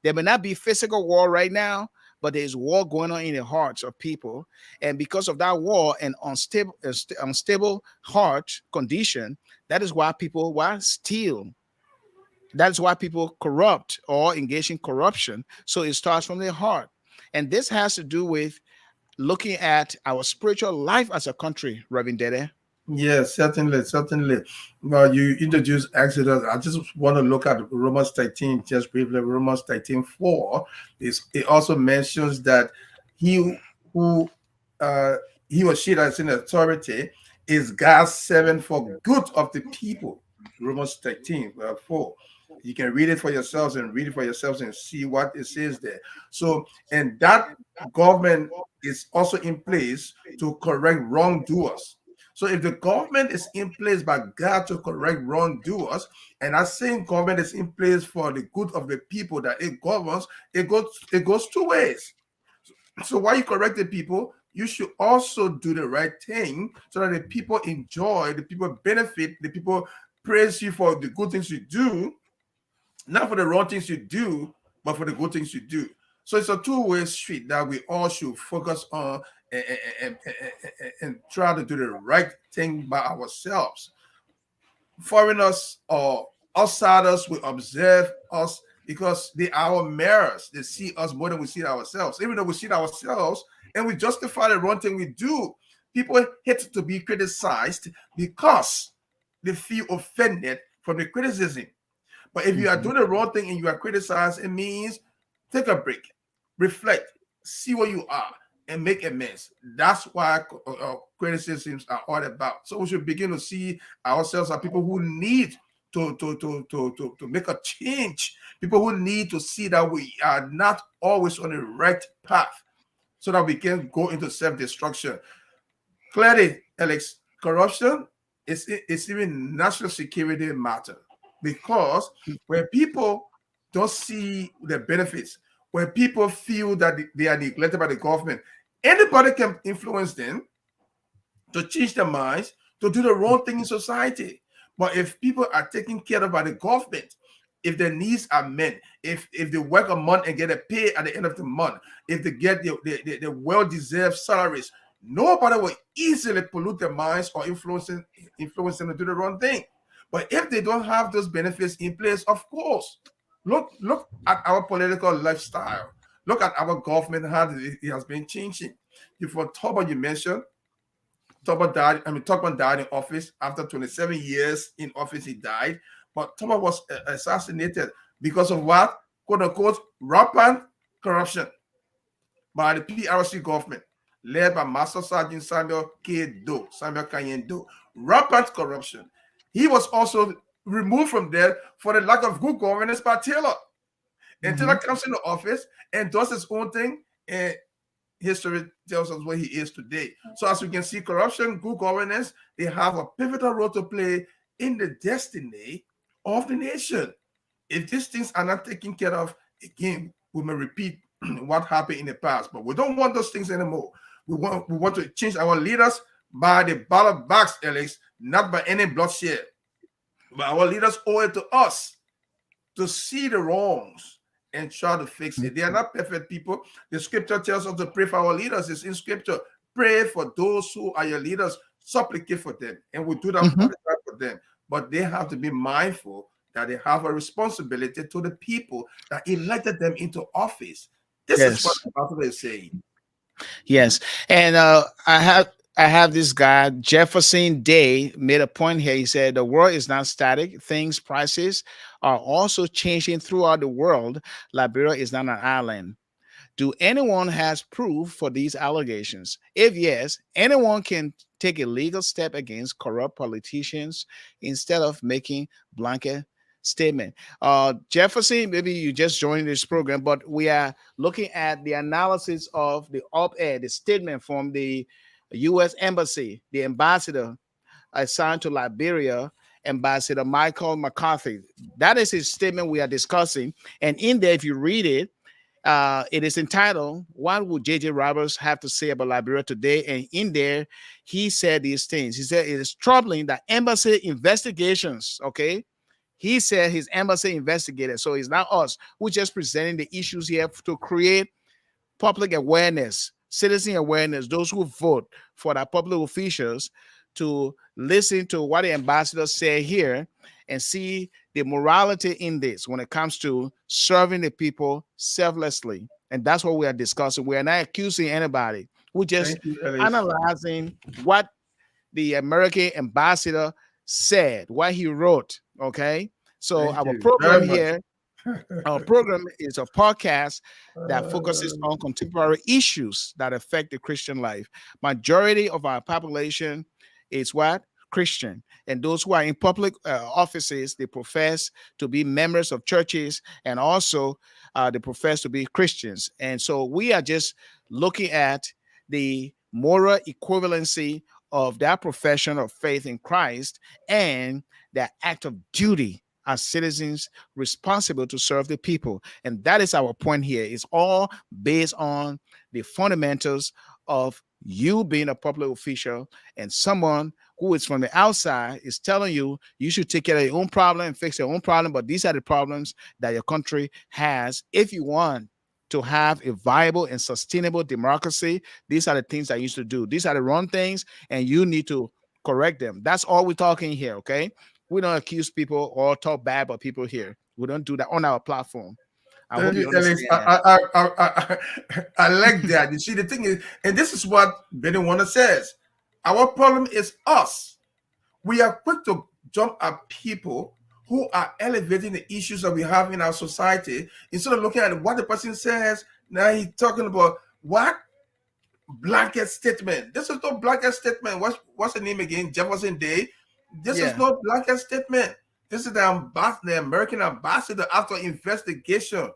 There may not be physical war right now, but there's war going on in the hearts of people. And because of that war and unstable heart condition, that is why people steal. That's why people corrupt or engage in corruption. So it starts from their heart. And this has to do with looking at our spiritual life as a country, Reverend Deddeh. Yes, certainly, certainly. Well, you introduced Exodus. I just want to look at Romans 13, just briefly. Romans 13:4. It also mentions that he who he or she that's in authority is God's servant for good of the people. Romans 13:4. You can read it for yourselves and see what it says there. So, and that government is also in place to correct wrongdoers. So if the government is in place by God to correct wrongdoers, and that same government is in place for the good of the people that it governs, it goes two ways. So while you correct the people, you should also do the right thing so that the people enjoy, the people benefit, the people praise you for the good things you do, not for the wrong things you do, but for the good things you do. So it's a two-way street that we all should focus on and try to do the right thing by ourselves. Foreigners or outsiders will observe us because they are our mirrors. They see us more than we see ourselves. Even though we see ourselves and we justify the wrong thing we do, people hate to be criticized because they feel offended from the criticism. But if you are doing the wrong thing and you are criticized, it means take a break, reflect, see where you are, and make amends. That's why criticisms are all about. So we should begin to see ourselves as people who need to make a change, people who need to see that we are not always on the right path so that we can go into self-destruction. Clearly, Alex, corruption is even national security matter, because when people don't see the benefits, where people feel that they are neglected by the government, anybody can influence them to change their minds, to do the wrong thing in society. But if people are taken care of by the government, if their needs are met, if they work a month and get a pay at the end of the month, if they get the well-deserved salaries, nobody will easily pollute their minds or influence them to do the wrong thing. But if they don't have those benefits in place, of course, look at our political lifestyle. Look at our government, how it has been changing. For October, you mentioned Tubman died in office after 27 years in office. He died, but Tubman was assassinated because of what? "Quote unquote" rampant corruption by the PRC government, led by Master Sergeant Samuel Kayen Do. Rampant corruption. He was also removed from there for the lack of good governance by Taylor. And Taylor comes into office and does his own thing, and history tells us where he is today. So as we can see, corruption, good governance, they have a pivotal role to play in the destiny of the nation. If these things are not taken care of, again, we may repeat what happened in the past. But we don't want those things anymore. We want to change our leaders by the ballot box, Alex, not by any bloodshed. But our leaders owe it to us to see the wrongs and try to fix it. They are not perfect people. The scripture tells us to pray for our leaders. It's in scripture. Pray for those who are your leaders. Supplicate for them. And we do that for them. But they have to be mindful that they have a responsibility to the people that elected them into office. This is what the Bible is saying. Yes. And I have this guy, Jefferson Day, made a point here. He said the world is not static. Things, prices are also changing throughout the world. Liberia is not an island. Do anyone has proof for these allegations? If yes, anyone can take a legal step against corrupt politicians instead of making blanket statement. Jefferson, maybe you just joined this program, but we are looking at the analysis of the op-ed, the statement from the U.S. Embassy, the ambassador assigned to Liberia, Ambassador Michael McCarthy. That is his statement we are discussing. And in there, if you read it, it is entitled, "What Would J.J. Roberts Have to Say About Liberia Today?" And in there, he said these things. He said it is troubling that embassy investigations, okay? He said his embassy investigated. So it's not us. We're just presenting the issues here to create public awareness, citizen awareness, those who vote for the public officials to listen to what the ambassadors say here and see the morality in this when it comes to serving the people selflessly. And that's what we are discussing. We are not accusing anybody. We're just analyzing what the American ambassador said, what he wrote. Okay. So our program here, our program is a podcast that focuses on contemporary issues that affect the Christian life. Majority of our population is what? Christian. And those who are in public offices, they profess to be members of churches, and also they profess to be Christians. And so we are just looking at the moral equivalency of that profession of faith in Christ and that act of duty as citizens responsible to serve the people. And that is our point here. It's all based on the fundamentals of you being a public official, and someone who is from the outside is telling you you should take care of your own problem and fix your own problem. But these are the problems that your country has. If you want to have a viable and sustainable democracy, these are the things that you should do. These are the wrong things, and you need to correct them. That's all we're talking here, okay? We don't accuse people or talk bad about people here. We don't do that on our platform. I hope you understand that. I like that. You see, the thing is, and this is what Benny Warner says, our problem is us. We are quick to jump at people who are elevating the issues that we have in our society instead of looking at what the person says. Now he's talking about what? Blanket statement. This is no blanket statement. What's the name again? Jefferson Day. This is no blanket statement. This is the American ambassador after investigation.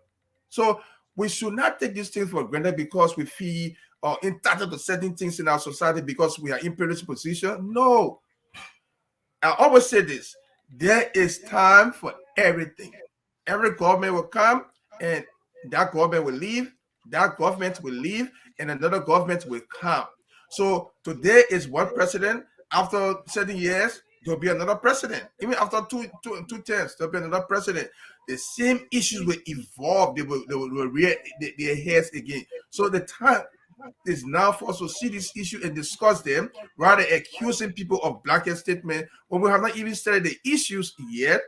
So we should not take these things for granted because we feel entitled to certain things in our society because we are in privileged position. No. I always say this. There is time for everything. Every government will come and that government will leave, that government will leave, and another government will come. So today is one president. After 7 years, there'll be another president. Even after two terms, there'll be another president. The same issues will evolve. They will rear their heads again. So the time is now for us to see this issue and discuss them rather accusing people of blanket statement when we have not even studied the issues yet.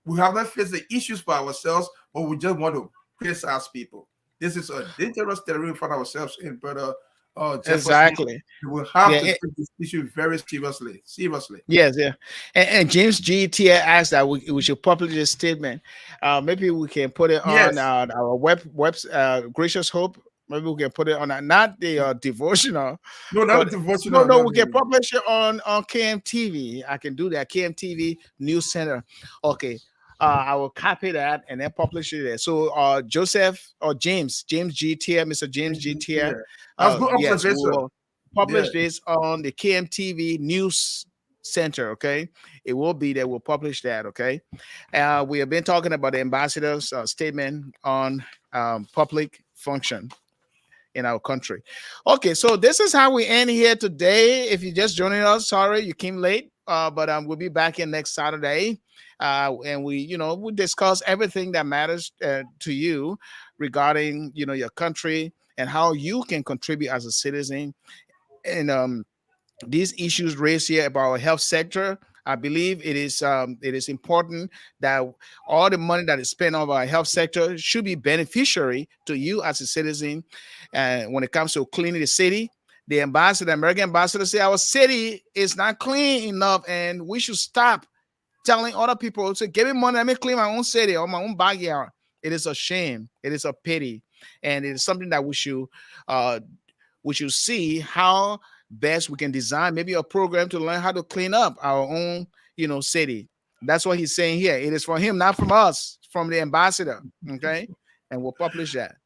We have not faced the issues for ourselves, but we just want to criticize people. This is a dangerous territory for ourselves in, brother Jefferson. Exactly. We will have Yeah. to take this issue very seriously. Seriously. Yes, yeah. And James GT asked that we should publish this statement. Maybe we can put it on Yes. our Gracious Hope. Maybe we can put it on not the devotional, No, not but a devotional. no, No, we no, can no. publish it on KMTV. I can do that. KMTV News Center. Okay. I will copy that and then publish it there. So Joseph or James GT, Mr. James GT, Yeah. That's good yes, we observation. will Yeah. publish this on the KMTV News Center. Okay, it will be there. We'll publish that. Okay, we have been talking about the ambassador's statement on public function in our country. Okay, so this is how we end here today. If you're just joining us, sorry you came late, but we'll be back in next Saturday, and we discuss everything that matters to you regarding your country and how you can contribute as a citizen. And these issues raised here about our health sector, I believe it is important that all the money that is spent on our health sector should be beneficiary to you as a citizen. And when it comes to cleaning the city, the American ambassador, say our city is not clean enough, and we should stop telling other people to give me money, let me clean my own city or my own backyard. It is a shame. It is a pity, and it is something that uh, we should see how best we can design maybe a program to learn how to clean up our own city. That's what he's saying here. It is from him, not from us, from the ambassador. Okay, and we'll publish that.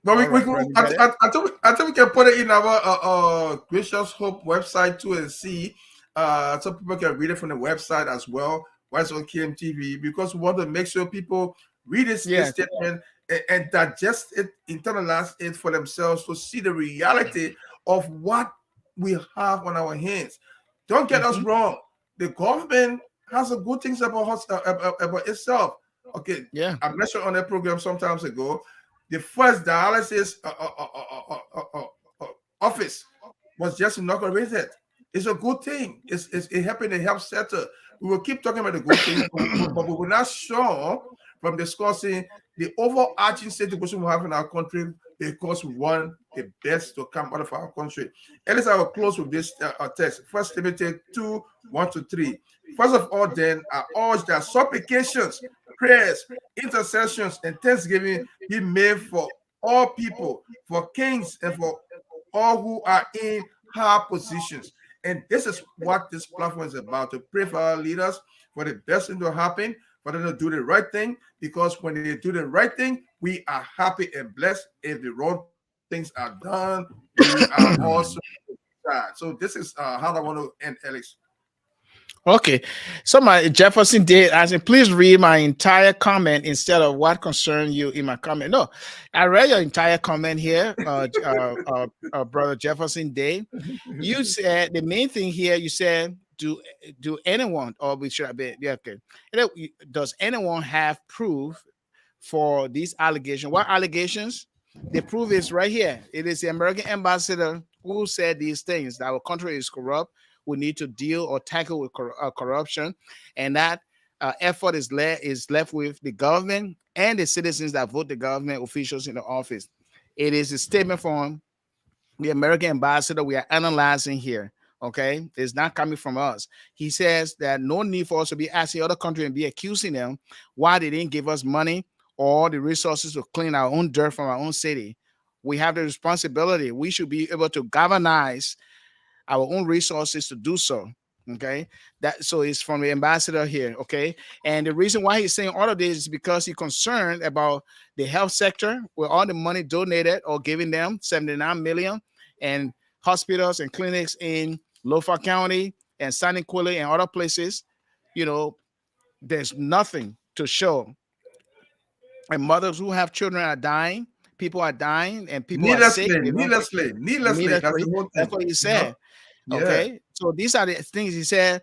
But All we right, could, Brandon, got it? I think we can put it in our Gracious Hope website too and see. So people can read it from the website as well. Why it's on KMTV, because we want to make sure people read this statement and digest it, internalize it for themselves to see the reality of what we have on our hands. Don't get us wrong. The government has a good things about us, about itself. Okay, Yeah. I mentioned on that program sometimes ago. The first dialysis office was just inaugurated. It's a good thing. It's helping the health sector. We will keep talking about the good things, but we will not show from discussing the overarching situation we have in our country because we want the best to come out of our country. At least I will close with this text. First Timothy 2:1-3. First of all, then, I urge that supplications, prayers, intercessions, and thanksgiving be made for all people, for kings, and for all who are in high positions. And this is what this platform is about, to pray for our leaders, for the best thing to happen, for them to do the right thing, because when they do the right thing, we are happy and blessed. If the wrong things are done, we are also sad. So this is how I want to end, Alex. Okay. So my Jefferson did asking, please read my entire comment instead of what concerned you in my comment. No, I read your entire comment here, brother Jefferson Day. You said the main thing here. You said, do anyone, or we should have been, yeah, okay. Does anyone have proof for these allegations? What allegations? The proof is right here. It is the American ambassador who said these things, that our country is corrupt. We need to deal or tackle with corruption, and that effort is left with the government and the citizens that vote the government officials in the office. It is a statement from the American ambassador we are analyzing here. Okay, it's not coming from us. He says that no need for us to be asking other countries and be accusing them why they didn't give us money or the resources to clean our own dirt from our own city. We have the responsibility. We should be able to galvanize our own resources to do so. Okay, that so it's from the ambassador here. Okay, and the reason why he's saying all of this is because he's concerned about the health sector, with all the money donated or giving them 79 million, and hospitals and clinics in Lofa County and San Nicolas and other places. There's nothing to show and mothers who have children are dying. People are dying, and people are sick. Needlessly, They don't needlessly. That's immediately. the whole That's thing. what he You know? said. Yeah. Okay, so these are the things he said.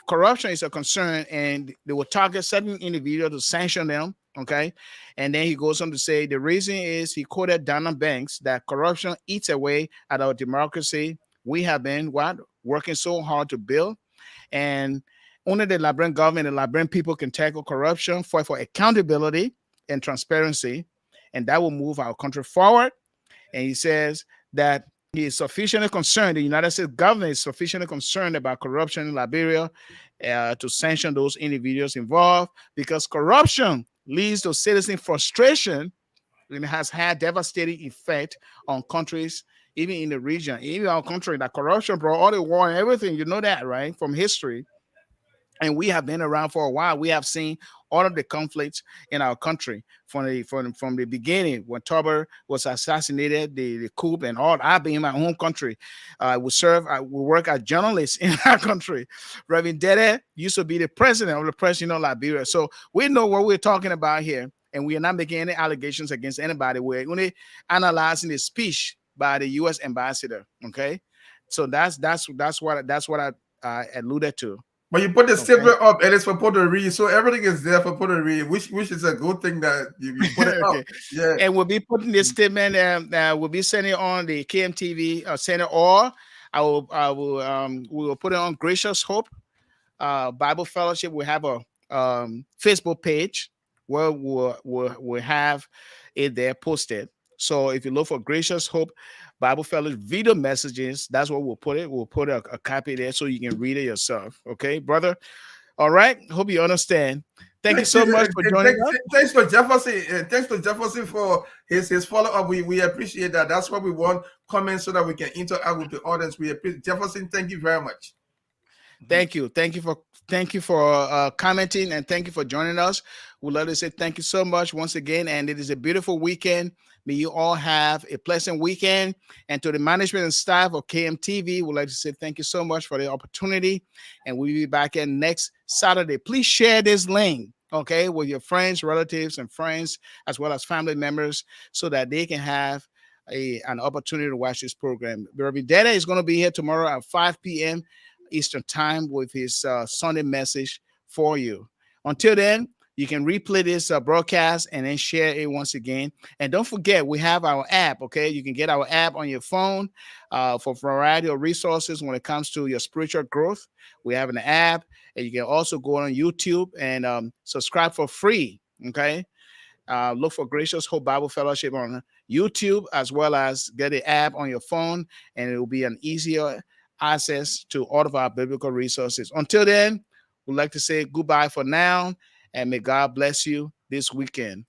Corruption is a concern, and they will target certain individuals to sanction them. Okay, and then he goes on to say the reason is he quoted Donald Banks that corruption eats away at our democracy. We have been working so hard to build, and only the Liberian government and Liberian people can tackle corruption, fight for accountability and transparency, and that will move our country forward. And he says that he is sufficiently concerned, the United States government is sufficiently concerned about corruption in Liberia to sanction those individuals involved, because corruption leads to citizen frustration and has had devastating effect on countries, even in the region, even our country. That corruption brought all the war and everything. You know that, right? From history. And we have been around for a while. We have seen all of the conflicts in our country from the beginning when Tober was assassinated, the coup and all. I've been in my home country. We work as journalists in our country. Reverend Deddeh used to be the president of Liberia. So we know what we're talking about here, and we are not making any allegations against anybody. We're only analyzing the speech by the U.S. ambassador. Okay, so that's what I alluded to. But you put the Okay. statement up, and it's for Puerto Rico, so everything is there for Puerto Rico, which is a good thing that you put it up. Okay. Yeah. And we'll be putting this statement. We'll be sending it on the KMTV center, or we will put it on Gracious Hope Bible Fellowship. We have a Facebook page where we'll have it there posted. So if you look for Gracious Hope Bible Fellowship video messages, that's where we'll put it. We'll put a copy there so you can read it yourself. Okay, brother? All right. Hope you understand. Thank you so much for joining us. Thanks for Jefferson. Thanks to Jefferson for his follow up. We appreciate that. That's what we want. Comments so that we can interact with the audience. We appreciate Jefferson. Thank you very much. Thank you for commenting, and thank you for joining us. We'd love to say thank you so much once again, and it is a beautiful weekend. May you all have a pleasant weekend. And to the management and staff of KMTV, we'd like to say thank you so much for the opportunity, and we'll be back in next Saturday. Please share this link, okay, with your friends, relatives, and friends, as well as family members, so that they can have an opportunity to watch this program. Reverend Deddeh is going to be here tomorrow at 5 p.m. Eastern time with his Sunday message for you. Until then, you can replay this broadcast and then share it once again. And don't forget, we have our app, okay? You can get our app on your phone for a variety of resources when it comes to your spiritual growth. We have an app, and you can also go on YouTube and subscribe for free, okay? Look for Gracious Hope Bible Fellowship on YouTube, as well as get the app on your phone, and it will be an easier access to all of our biblical resources. Until then, we'd like to say goodbye for now, and may God bless you this weekend.